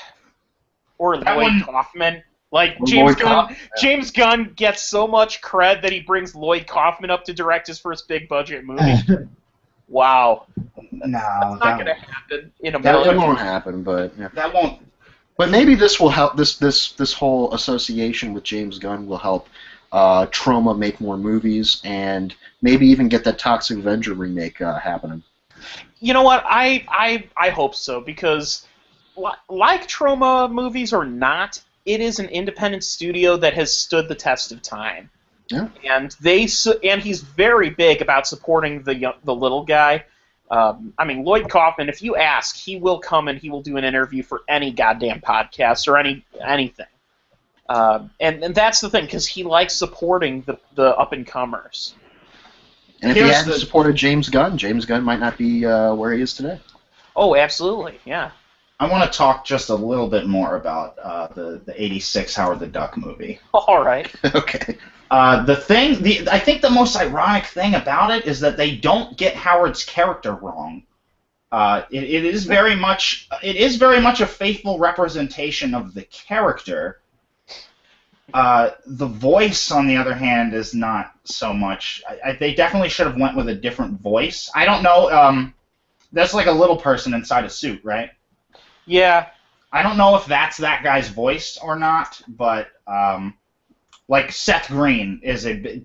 Lloyd one- Kaufman. Like Or James Lloyd Gunn, Kaufman, yeah. James Gunn gets so much cred that he brings Lloyd Kaufman up to direct his first big budget movie. Wow, No, it's not going to happen in That America. it won't happen, but yeah. that won't. But maybe this will help. This whole association with James Gunn will help Troma make more movies and maybe even get that Toxic Avenger remake happening. You know what? I hope so because, like Troma movies or not, it is an independent studio that has stood the test of time. Yeah. And he's very big about supporting the little guy. I mean, Lloyd Kaufman, if you ask, he will come and he will do an interview for any goddamn podcast or anything. And that's the thing, because he likes supporting the up-and-comers. And if he hadn't supported James Gunn might not be where he is today. Oh, absolutely, yeah. I want to talk just a little bit more about the '86 Howard the Duck movie. All right. Okay. I think the most ironic thing about it is that they don't get Howard's character wrong. It is very much a faithful representation of the character. The voice, on the other hand, is not so much. They definitely should have went with a different voice. I don't know. That's like a little person inside a suit, right? Yeah. I don't know if that's that guy's voice or not, but like Seth Green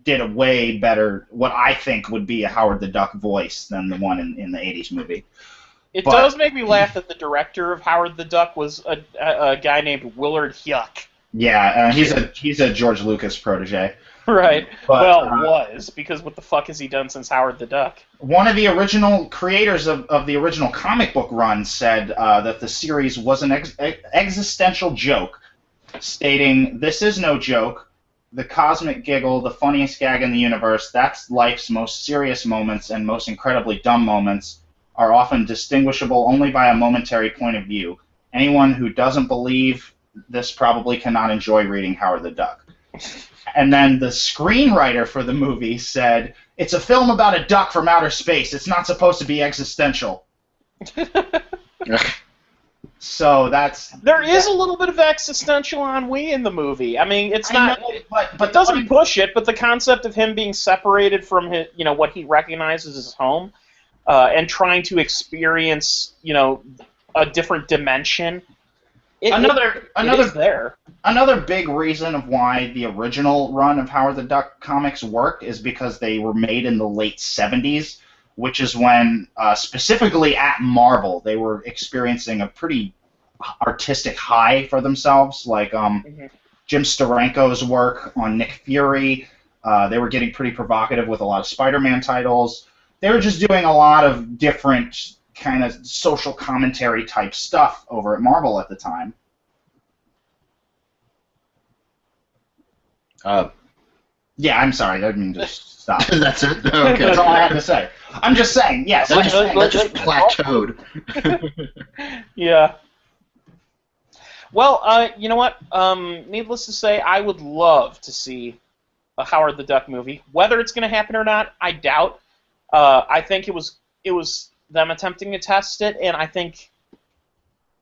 did a way better, what I think would be a Howard the Duck voice than the one in the '80s movie. It does make me laugh that the director of Howard the Duck was a guy named Willard Hyuk. Yeah, he's a George Lucas protege. Right. But, was, because what the fuck has he done since Howard the Duck? One of the original creators of the original comic book run said that the series was an existential joke, stating, "This is no joke. The cosmic giggle, the funniest gag in the universe, that's life's most serious moments and most incredibly dumb moments, are often distinguishable only by a momentary point of view. Anyone who doesn't believe this probably cannot enjoy reading Howard the Duck." And then the screenwriter for the movie said, "It's a film about a duck from outer space. It's not supposed to be existential." So there is a little bit of existential ennui in the movie. I mean, it's not, but it doesn't push it. But the concept of him being separated from his, what he recognizes as home, and trying to experience, a different dimension. Another big reason of why the original run of Howard the Duck comics worked is because they were made in the late '70s, which is when, specifically at Marvel, they were experiencing a pretty artistic high for themselves. Like Jim Steranko's work on Nick Fury, they were getting pretty provocative with a lot of Spider-Man titles. They were just doing a lot of different kind of social commentary type stuff over at Marvel at the time. Yeah, I'm sorry. I didn't mean to stop. That's it? Okay. That's all I had to say. I'm just saying, yes. That just plateaued. Yeah. Well, you know what? Needless to say, I would love to see a Howard the Duck movie. Whether it's going to happen or not, I doubt. I think it was them attempting to test it, and I think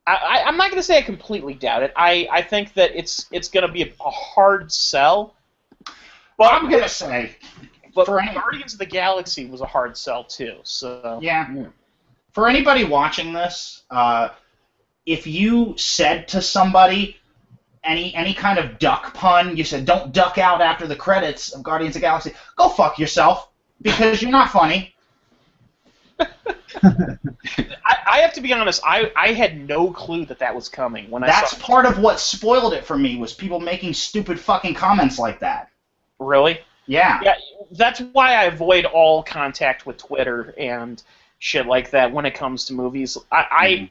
I'm not going to say I completely doubt it. I think that it's going to be a hard sell. But I'm going to say, but Guardians of the Galaxy was a hard sell too. So yeah. For anybody watching this, if you said to somebody any kind of duck pun, you said, "Don't duck out after the credits of Guardians of the Galaxy," go fuck yourself, because you're not funny. I have to be honest. I had no clue that was coming when I saw it. That's part of what spoiled it for me, was people making stupid fucking comments like that. Really? Yeah. Yeah. That's why I avoid all contact with Twitter and shit like that when it comes to movies. I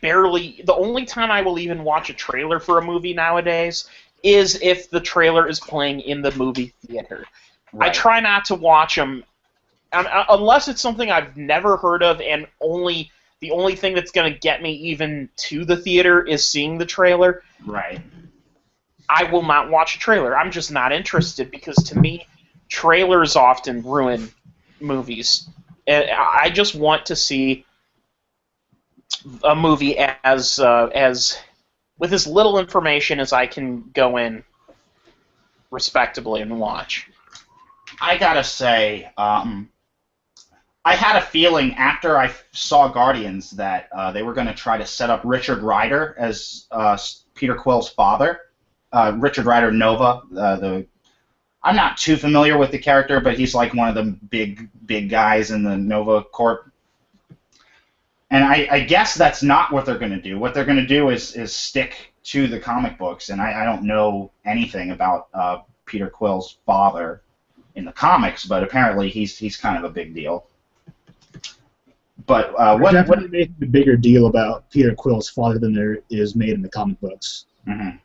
barely. The only time I will even watch a trailer for a movie nowadays is if the trailer is playing in the movie theater. Right. I try not to watch them. Unless it's something I've never heard of, and the only thing that's going to get me even to the theater is seeing the trailer. Right. I will not watch a trailer. I'm just not interested because to me, trailers often ruin movies. And I just want to see a movie as with as little information as I can go in respectably and watch. I gotta say, I had a feeling after I saw Guardians that they were going to try to set up Richard Rider as Peter Quill's father. Richard Rider, Nova. I'm not too familiar with the character, but he's like one of the big guys in the Nova Corp. And I guess that's not what they're going to do. What they're going to do is stick to the comic books, and I don't know anything about Peter Quill's father in the comics, but apparently he's kind of a big deal. But what definitely making a bigger deal about Peter Quill's father than there is made in the comic books. Mm-hmm.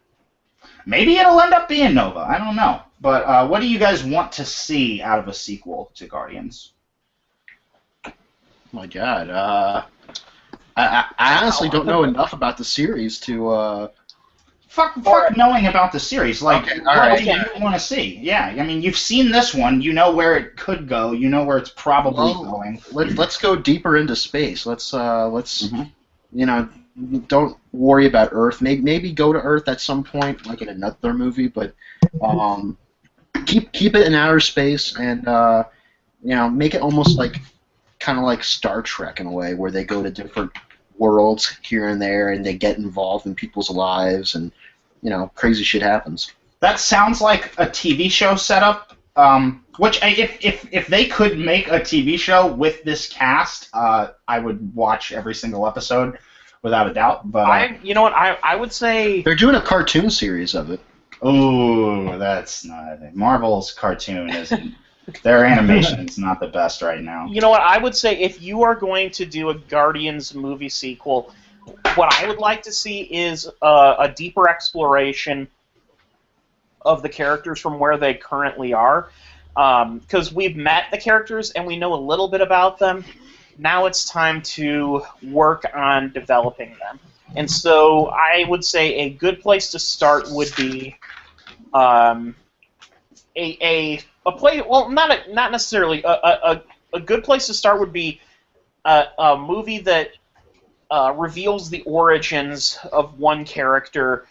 Maybe it'll end up being Nova. I don't know. But what do you guys want to see out of a sequel to Guardians? My God, I honestly don't know enough about the series to. Fuck knowing about the series. Like, okay, what do you want to see? Yeah, I mean, you've seen this one. You know where it could go. You know where it's probably going. Let's go deeper into space. Let's you know, don't worry about Earth. Maybe go to Earth at some point, like in another movie. But keep it in outer space, and you know, make it almost like kind of like Star Trek in a way, where they go to different worlds here and there, and they get involved in people's lives, and you know, crazy shit happens. That sounds like a TV show setup. Which, if they could make a TV show with this cast, I would watch every single episode without a doubt. But you know what? I would say they're doing a cartoon series of it. Oh, that's not Marvel's cartoon isn't. Their animation is not the best right now. You know what? I would say if you are going to do a Guardians movie sequel, what I would like to see is a deeper exploration of the characters from where they currently are. Because we've met the characters and we know a little bit about them. Now it's time to work on developing them. And so I would say a good place to start would be a play. Well, not necessarily. A good place to start would be a movie that reveals the origins of one character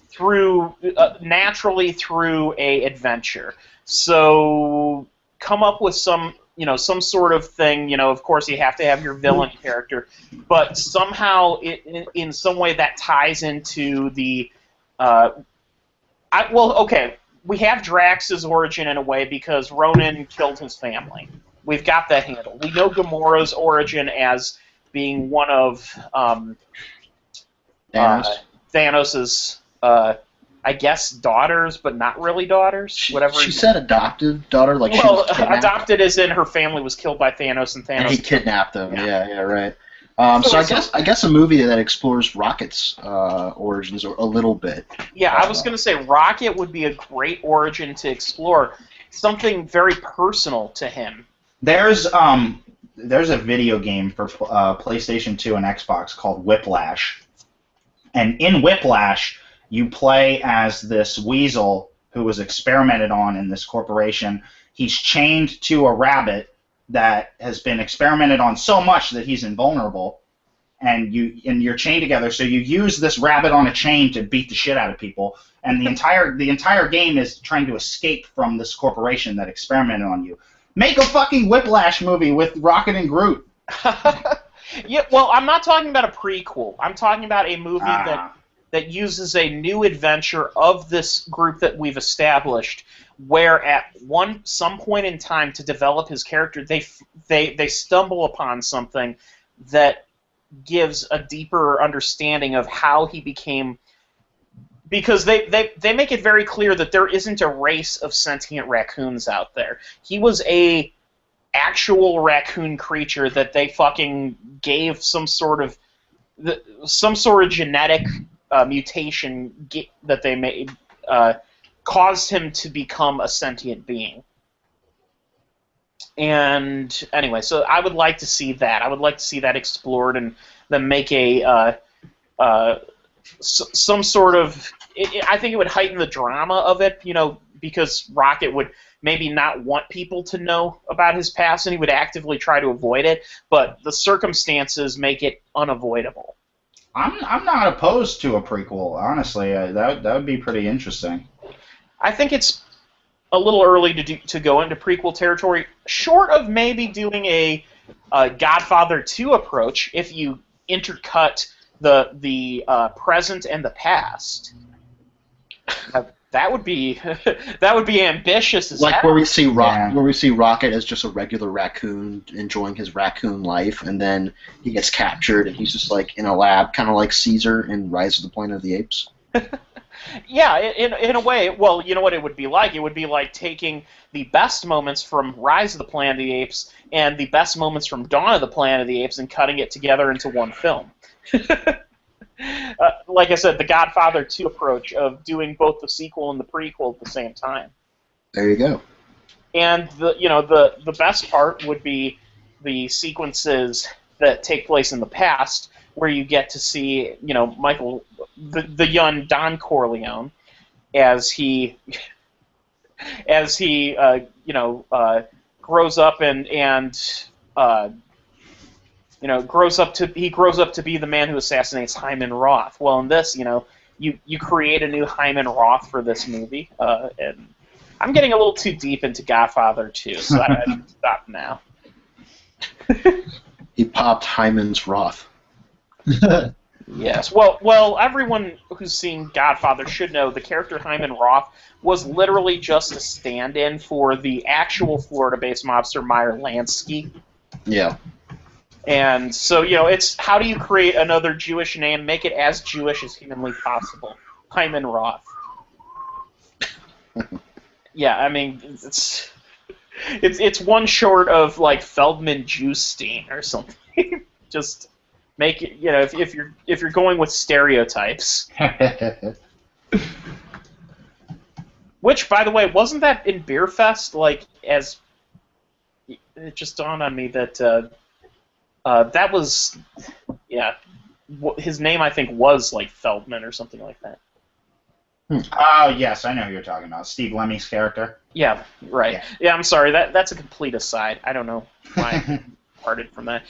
through naturally through a adventure. So come up with some sort of thing. Of course, you have to have your villain character, but somehow in some way that ties into the. We have Drax's origin in a way because Ronan killed his family. We've got that handled. We know Gamora's origin as being one of Thanos's, I guess, daughters, but not really daughters. Whatever. She said adopted daughter, like well, she was kidnapped. Adopted as in her family was killed by Thanos, and Thanos. And he kidnapped them. Yeah, right. So I guess a movie that explores Rocket's origins a little bit. Yeah, I was going to say Rocket would be a great origin to explore. Something very personal to him. There's a video game for PlayStation 2 and Xbox called Whiplash. And in Whiplash, you play as this weasel who was experimented on in this corporation. He's chained to a rabbit that has been experimented on so much that he's invulnerable, and you're chained together. So you use this rabbit on a chain to beat the shit out of people, and the entire game is trying to escape from this corporation that experimented on you. Make a fucking Whiplash movie with Rocket and Groot. Yeah, well, I'm not talking about a prequel. I'm talking about a movie that uses a new adventure of this group that we've established, where at some point in time to develop his character, they stumble upon something that gives a deeper understanding of how he became. Because they make it very clear that there isn't a race of sentient raccoons out there. He was a actual raccoon creature that they fucking gave some sort of genetic mutation that they made caused him to become a sentient being. And anyway, so I would like to see that. I would like to see that explored and then make some sort of I think it would heighten the drama of it, because Rocket would maybe not want people to know about his past, and he would actively try to avoid it, but the circumstances make it unavoidable. I'm not opposed to a prequel, honestly. That would be pretty interesting. I think it's a little early to go into prequel territory, short of maybe doing a Godfather 2 approach if you intercut the present and the past. That would be ambitious as like hell. where we see Rocket as just a regular raccoon enjoying his raccoon life, and then he gets captured and he's just like in a lab, kind of like Caesar in Rise of the Planet of the Apes. Yeah, in a way. Well, you know what it would be like? It would be like taking the best moments from Rise of the Planet of the Apes and the best moments from Dawn of the Planet of the Apes and cutting it together into one film. Like I said, the Godfather 2 approach of doing both the sequel and the prequel at the same time. There you go. And the best part would be the sequences that take place in the past, where you get to see Michael, the young Don Corleone, as he grows up grows up to be the man who assassinates Hyman Roth. Well, in this, you create a new Hyman Roth for this movie, and I'm getting a little too deep into Godfather 2, so I should stop now. He popped Hyman's Roth. Yes. Well, everyone who's seen Godfather should know the character Hyman Roth was literally just a stand-in for the actual Florida-based mobster Meyer Lansky. Yeah. And so, it's how do you create another Jewish name, make it as Jewish as humanly possible? Hyman Roth. Yeah, I mean, it's one short of like Feldman Jewstein or something. Just make it, if you're going with stereotypes. Which, by the way, wasn't that in Beer Fest? Like, as it just dawned on me that that was, his name I think was like Feldman or something like that. Oh, yes, I know who you're talking about. Steve Lemmy's character. Yeah, right. Yeah, I'm sorry. That's a complete aside. I don't know why I parted from that.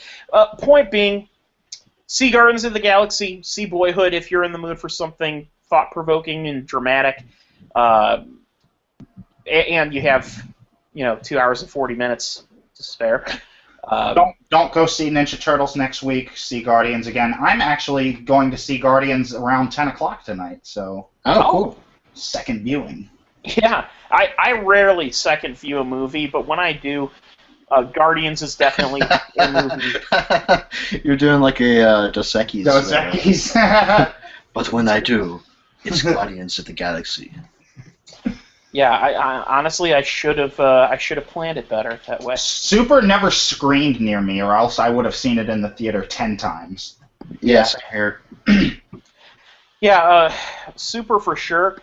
Point being, see Guardians of the Galaxy, see Boyhood if you're in the mood for something thought-provoking and dramatic. And you have, 2 hours and 40 minutes to spare. Don't go see Ninja Turtles next week. See Guardians again. I'm actually going to see Guardians around 10 o'clock tonight, so... Oh, cool. Second viewing. Yeah, I rarely second view a movie, but when I do, Guardians is definitely a movie. You're doing like a Dos Equis. Dos Equis. But when I do, it's Guardians of the Galaxy. Yeah, I honestly I should have planned it better that way. Super never screened near me, or else I would have seen it in the theater 10 times. Yes, I hear. Yeah, Super for sure.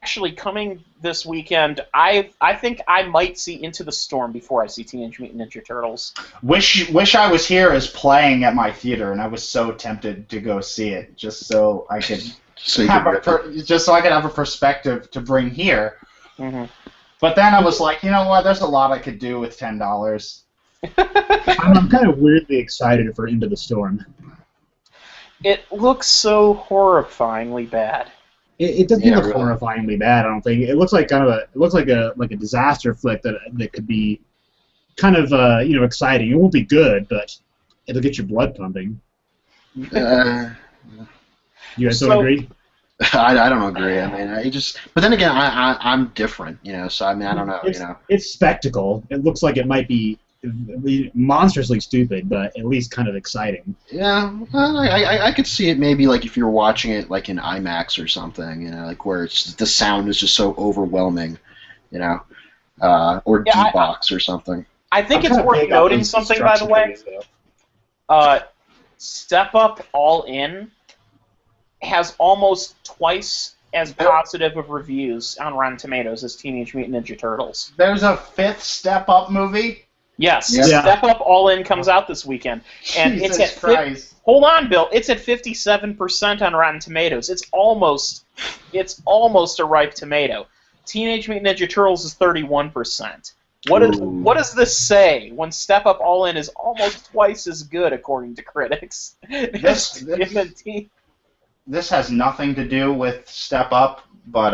Actually, coming this weekend, I think I might see Into the Storm before I see Teenage Mutant Ninja Turtles. Wish I was here as playing at my theater, and I was so tempted to go see it just so I could have a perspective to bring here. Mm-hmm. But then I was like, you know what? There's a lot I could do with $10. I'm kind of weirdly excited for Into the Storm. It looks so horrifyingly bad. It doesn't look horrifyingly bad. I don't think it looks like a disaster flick that could be kind of exciting. It won't be good, but it'll get your blood pumping. You guys don't agree? I don't agree. I mean, but then again, I'm different, So I mean, I don't know, It's spectacle. It looks like it might be monstrously stupid, but at least kind of exciting. Yeah, I could see it maybe like if you're watching it like in IMAX or something, like where the sound is just so overwhelming, or D-Box or something. I think it's worth noting something, by the way. Step Up All In has almost twice as positive of reviews on Rotten Tomatoes as Teenage Mutant Ninja Turtles. There's a 5th Step Up movie? Yes, Yeah. Step Up All In comes out this weekend, and Jesus it's at Christ. Hold on, Bill. It's at 57% on Rotten Tomatoes. It's almost a ripe tomato. Teenage Mutant Ninja Turtles is 31%. What does this say? When Step Up All In is almost twice as good, according to critics. This has nothing to do with Step Up, but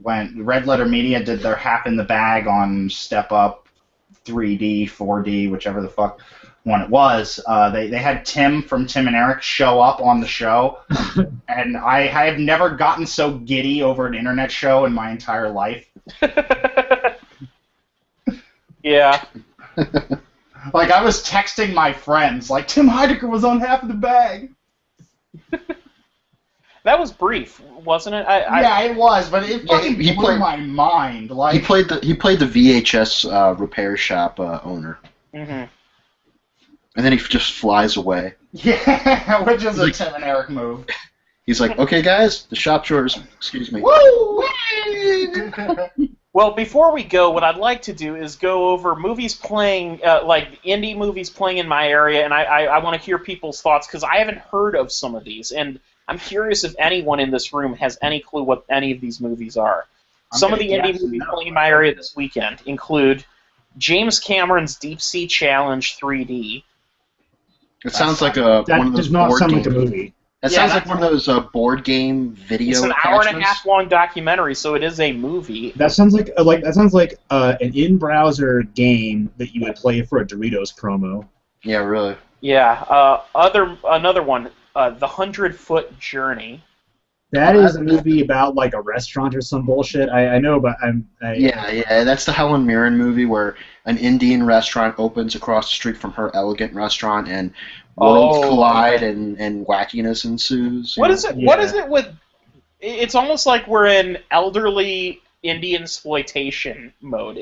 when Red Letter Media did their half in the bag on Step Up 3D, 4D, whichever the fuck one it was, they had Tim from Tim and Eric show up on the show, and I have never gotten so giddy over an internet show in my entire life. Yeah. Like, I was texting my friends, like, Tim Heidecker was on half of the bag. That was brief, wasn't it? Yeah, it was, but it fucking blew my mind. Like, he played the VHS repair shop owner. Mm-hmm. And then he just flies away. Yeah, which is a Tim and Eric move. He's like, okay, guys, the shop's yours. Excuse me. Woo! Well, before we go, what I'd like to do is go over movies playing, like indie movies playing in my area, and I want to hear people's thoughts, because I haven't heard of some of these, and I'm curious if anyone in this room has any clue what any of these movies are. Some of the indie movies playing in my area this weekend include James Cameron's Deep Sea Challenge 3D. It sounds like one of those That does not board sound like a game. movie. That sounds like one of those board game video. It's an hour-and-a-half long documentary, so it is a movie. That sounds like an in-browser game that you would play for a Doritos promo. Yeah, really. Yeah. Another one, The 100-Foot Journey. That is a movie about like a restaurant or some bullshit. I know, but Yeah, that's the Helen Mirren movie where an Indian restaurant opens across the street from her elegant restaurant, and worlds collide, and wackiness ensues. What is it? Yeah. What is it with? It's almost like we're in elderly Indian exploitation mode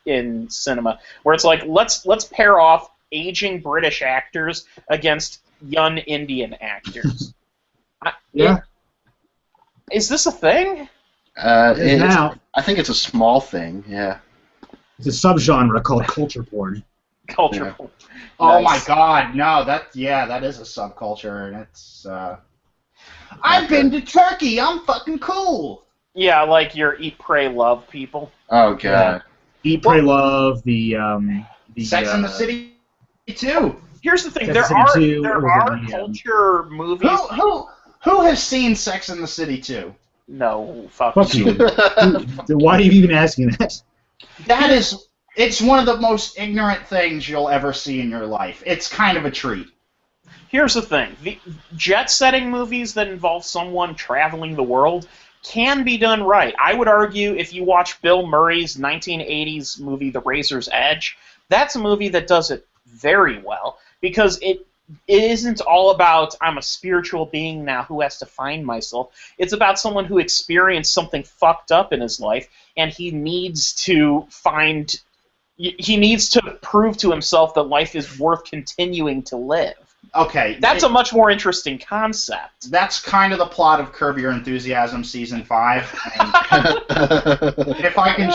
in cinema, where it's like let's pair off aging British actors against young Indian actors. Yeah. Is this a thing? Now. I think it's a small thing. Yeah. It's a subgenre called culture porn. Culture porn. Oh my God! No, that is a subculture, and it's. I've been to Turkey. I'm fucking cool. Yeah, like your Eat, Pray, Love people. Oh God. Yeah. Eat, Pray, Love. The Sex and the City 2. Here's the thing: Sex there and the City 2 are culture movies. Who has seen Sex and the City 2? No, fuck you. Why are you even asking that? It's one of the most ignorant things you'll ever see in your life. It's kind of a treat. Here's the thing. The jet-setting movies that involve someone traveling the world can be done right. I would argue if you watch Bill Murray's 1980s movie, The Razor's Edge, that's a movie that does it very well, because it isn't all about I'm a spiritual being now who has to find myself. It's about someone who experienced something fucked up in his life, and he needs to prove to himself that life is worth continuing to live. Okay. That's a much more interesting concept. That's kind of the plot of Curb Your Enthusiasm Season 5. And if I can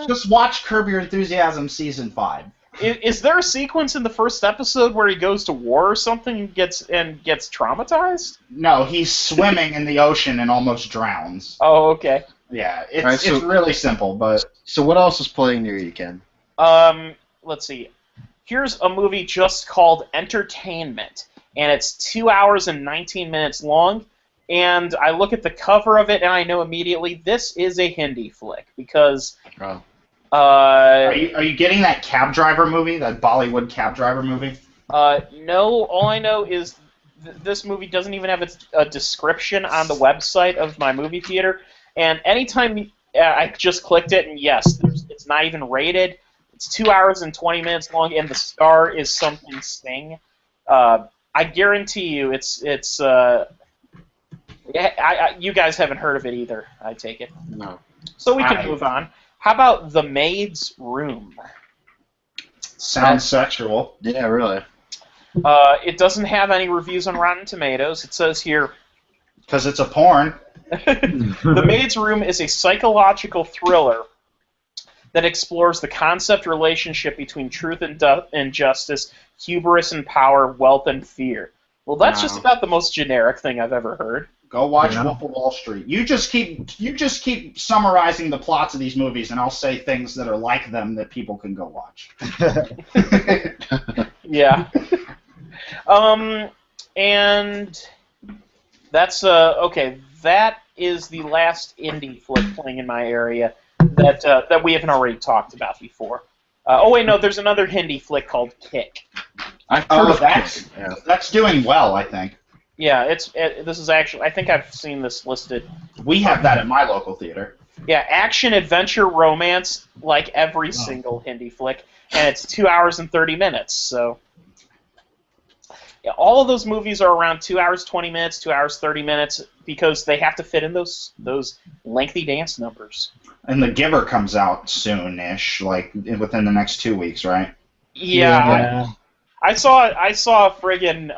just watch Curb Your Enthusiasm Season 5. Is there a sequence in the first episode where he goes to war or something and gets traumatized? No, he's swimming in the ocean and almost drowns. Oh, okay. Yeah, it's really simple, but... So what else is playing near you, Ken? Let's see. Here's a movie just called Entertainment, and it's 2 hours and 19 minutes long, and I look at the cover of it and I know immediately this is a Hindi flick, because... Oh. Are you getting that cab driver movie, that Bollywood cab driver movie? No. All I know is this movie doesn't even have a description on the website of my movie theater. And anytime I just clicked it, and yes, it's not even rated. It's 2 hours and 20 minutes long, and the star is something Singh. I guarantee you, you guys haven't heard of it either. I take it. No. So we can move on. How about The Maid's Room? Sounds sexual. Yeah, really. It doesn't have any reviews on Rotten Tomatoes. It says here... Because it's a porn. The Maid's Room is a psychological thriller that explores the concept relationship between truth and justice, hubris and power, wealth and fear. Well, that's just about the most generic thing I've ever heard. Go watch Wolf of Wall Street. You just keep summarizing the plots of these movies, and I'll say things that are like them that people can go watch. Yeah. And that's okay. That is the last indie flick playing in my area that we haven't already talked about before. Oh wait, no, there's another Hindi flick called Kick. I've heard of that's doing well, I think. Yeah, this is actually, I think I've seen this listed. We have that at my local theater. Yeah, action, adventure, romance, like every single Hindi flick, and it's 2 hours and 30 minutes. So, yeah, all of those movies are around 2 hours 20 minutes, 2 hours 30 minutes, because they have to fit in those lengthy dance numbers. And The Giver comes out soon-ish, like within the next 2 weeks, right? Yeah. I saw a friggin'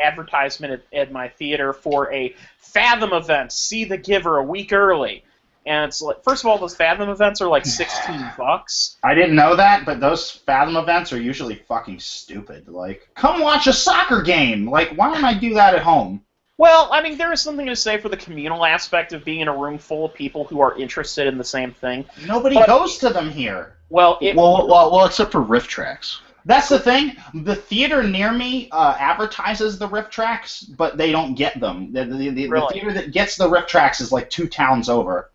advertisement at my theater for a Fathom event. See The Giver a week early, and it's like, first of all, those Fathom events are like $16. I didn't know that, but those Fathom events are usually fucking stupid. Like, come watch a soccer game. Like, why don't I do that at home? Well, I mean, there is something to say for the communal aspect of being in a room full of people who are interested in the same thing. Nobody goes to them here. Well, except for riff tracks. That's the thing. The theater near me advertises the riff tracks, but they don't get them. The theater that gets the riff tracks is like 2 towns over.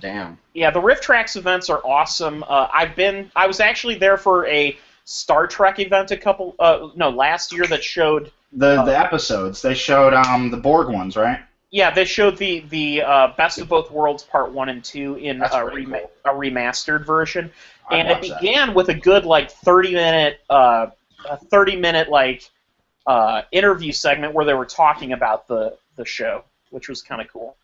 Damn. Yeah, the riff tracks events are awesome. I was actually there for a Star Trek event last year that showed the episodes. They showed the Borg ones, right? Yeah, they showed the Best of Both Worlds Part 1 and 2 in a remastered version. And it began with a good 30-minute interview segment where they were talking about the show, which was kind of cool.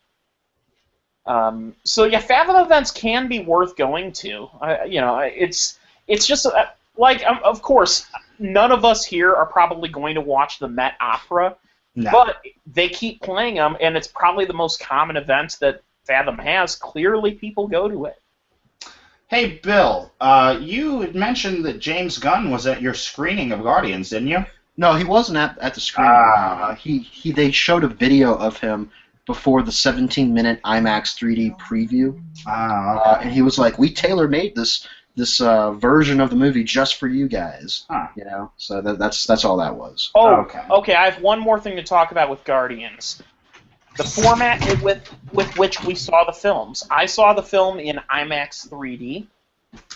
So yeah, Fathom events can be worth going to. It's just of course, none of us here are probably going to watch the Met Opera, but they keep playing them, and it's probably the most common event that Fathom has. Clearly, people go to it. Hey, Bill, you had mentioned that James Gunn was at your screening of Guardians, didn't you? No, he wasn't at the screening. They showed a video of him before the 17-minute IMAX 3D preview, and he was like, "We tailor-made this version of the movie just for you guys." So that's all that was. Oh, okay. I have one more thing to talk about with Guardians. The format with which we saw the films. I saw the film in IMAX 3D.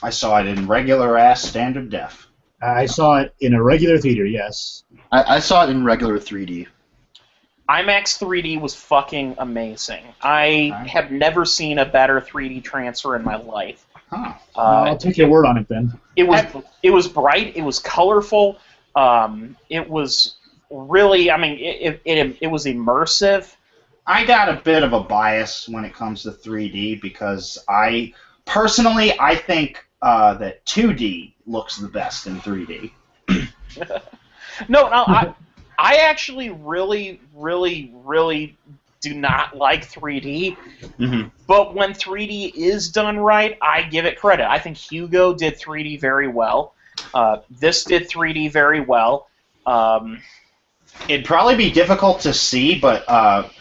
I saw it in regular-ass standard def. I saw it in a regular theater, yes. I saw it in regular 3D. IMAX 3D was fucking amazing. I have never seen a better 3D transfer in my life. Huh. I'll take your word on it then. It was bright. It was colorful. It was really. I mean, it was immersive. I got a bit of a bias when it comes to 3D because I think that 2D looks the best in 3D. No, I actually really, really, really do not like 3D. Mm-hmm. But when 3D is done right, I give it credit. I think Hugo did 3D very well. This did 3D very well. It'd probably be difficult to see, but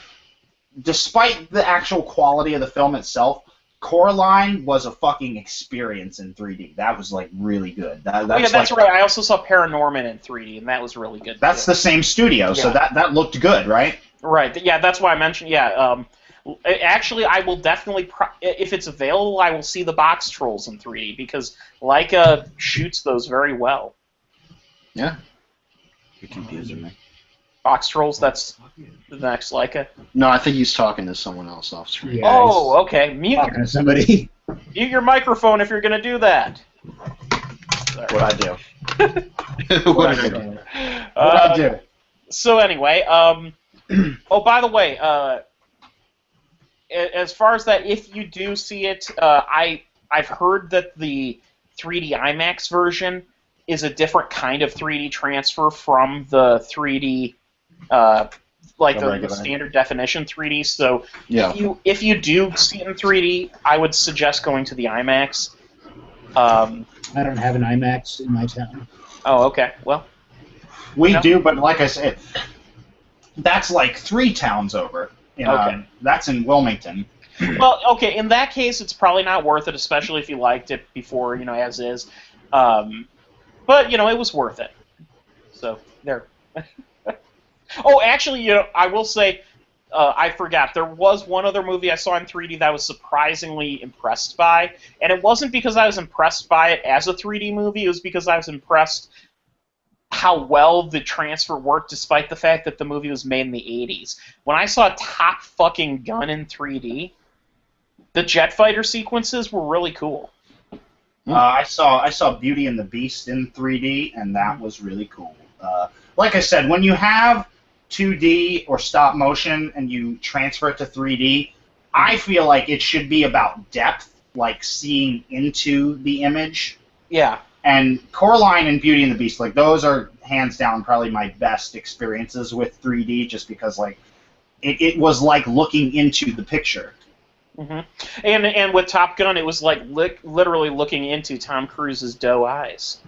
despite the actual quality of the film itself, Coraline was a fucking experience in 3D. That was really good. That's right. I also saw Paranorman in 3D, and that was really good. That's the same studio, so that looked good, right? Right. Yeah, that's why I mentioned. Yeah. Actually, I will definitely, if it's available, I will see the Box Trolls in 3D because Leica shoots those very well. Yeah. You're confusing me. Box Trolls, that's the next Leica. No, I think he's talking to someone else off screen. Yeah, oh, okay. Mute talking to somebody. Mute your microphone if you're going to do that. What'd I do? What did I do? What'd I do? So anyway, oh, by the way, as far as that, if you do see it, I've heard that the 3D IMAX version is a different kind of 3D transfer from the 3D, the standard definition 3D. So if you do see it in 3D, I would suggest going to the IMAX. I don't have an IMAX in my town. Oh, okay. Well, we do, but like I said, that's like 3 towns over. Okay. That's in Wilmington. Well, okay, in that case, it's probably not worth it, especially if you liked it before, as is. But, it was worth it. So, there. Oh, actually, I will say, I forgot, there was one other movie I saw in 3D that I was surprisingly impressed by, and it wasn't because I was impressed by it as a 3D movie, it was because I was impressed how well the transfer worked, despite the fact that the movie was made in the 80s. When I saw Top fucking Gun in 3D, the jet fighter sequences were really cool. I saw Beauty and the Beast in 3D, and that was really cool. Like I said, when you have 2D or stop motion and you transfer it to 3D, I feel like it should be about depth, like seeing into the image. Yeah. And Coraline and Beauty and the Beast, like those are hands down probably my best experiences with 3D, just because like it was like looking into the picture. Mm-hmm. And with Top Gun, it was like literally looking into Tom Cruise's doe eyes.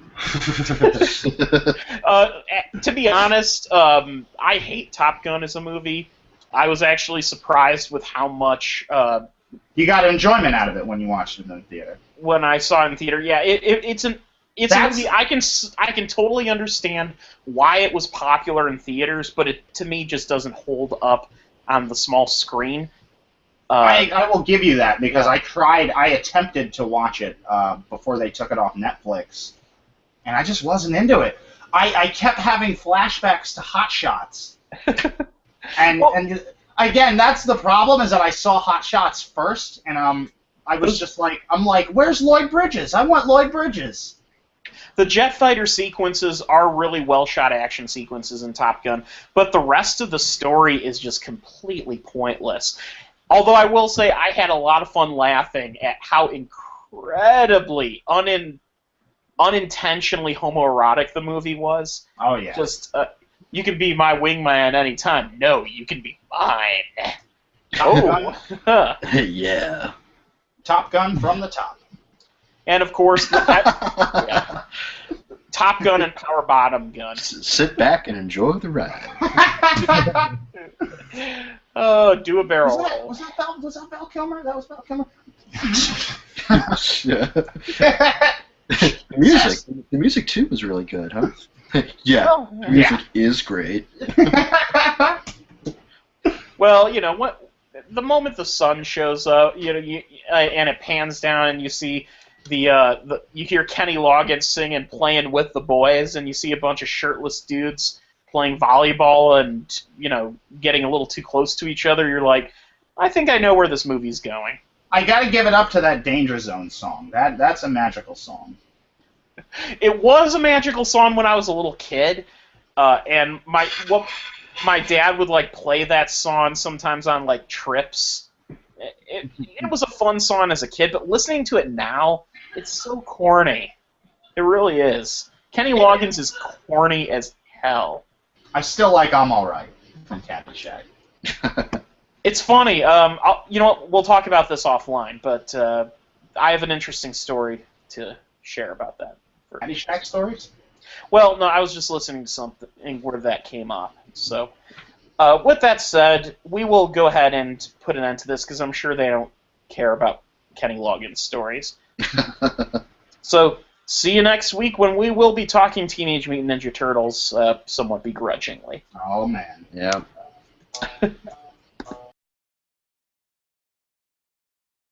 To be honest, I hate Top Gun as a movie. I was actually surprised with how much you got enjoyment out of it when you watched it in the theater. When I saw it in theater, yeah, it's a movie I can totally understand why it was popular in theaters, but it to me just doesn't hold up on the small screen. I will give you that, because I attempted to watch it before they took it off Netflix, and I just wasn't into it. I kept having flashbacks to Hot Shots. And again, that's the problem, is that I saw Hot Shots first, and I was just like, where's Lloyd Bridges? I want Lloyd Bridges. The jet fighter sequences are really well-shot action sequences in Top Gun, but the rest of the story is just completely pointless. Although I will say I had a lot of fun laughing at how incredibly unintentionally homoerotic the movie was. Oh, yeah. Just, you can be my wingman anytime. No, you can be mine. Oh. Yeah. Top Gun from the top. And, of course, Top Gun and Power Bottom Gun. Sit back and enjoy the ride. Oh, do a barrel roll. Was that Val Kilmer? That was Val Kilmer? The music too was really good, huh? Yeah, the music is great. Well, what? The moment the sun shows up, and it pans down, and you see you hear Kenny Loggins singing, playing with the boys, and you see a bunch of shirtless dudes playing volleyball and, getting a little too close to each other, you're like, I think I know where this movie's going. I gotta give it up to that Danger Zone song. That's a magical song. It was a magical song when I was a little kid, and my dad would, play that song sometimes on, trips. It was a fun song as a kid, but listening to it now, it's so corny. It really is. Kenny Loggins is corny as hell. I still like I'm Alright from Caddyshack. It's funny. You know what? We'll talk about this offline, but I have an interesting story to share about that. Caddyshack stories? Well, no, I was just listening to something where that came up. So, with that said, we will go ahead and put an end to this, because I'm sure they don't care about Kenny Loggins stories. So, see you next week when we will be talking Teenage Mutant Ninja Turtles somewhat begrudgingly. Oh, man. Yeah.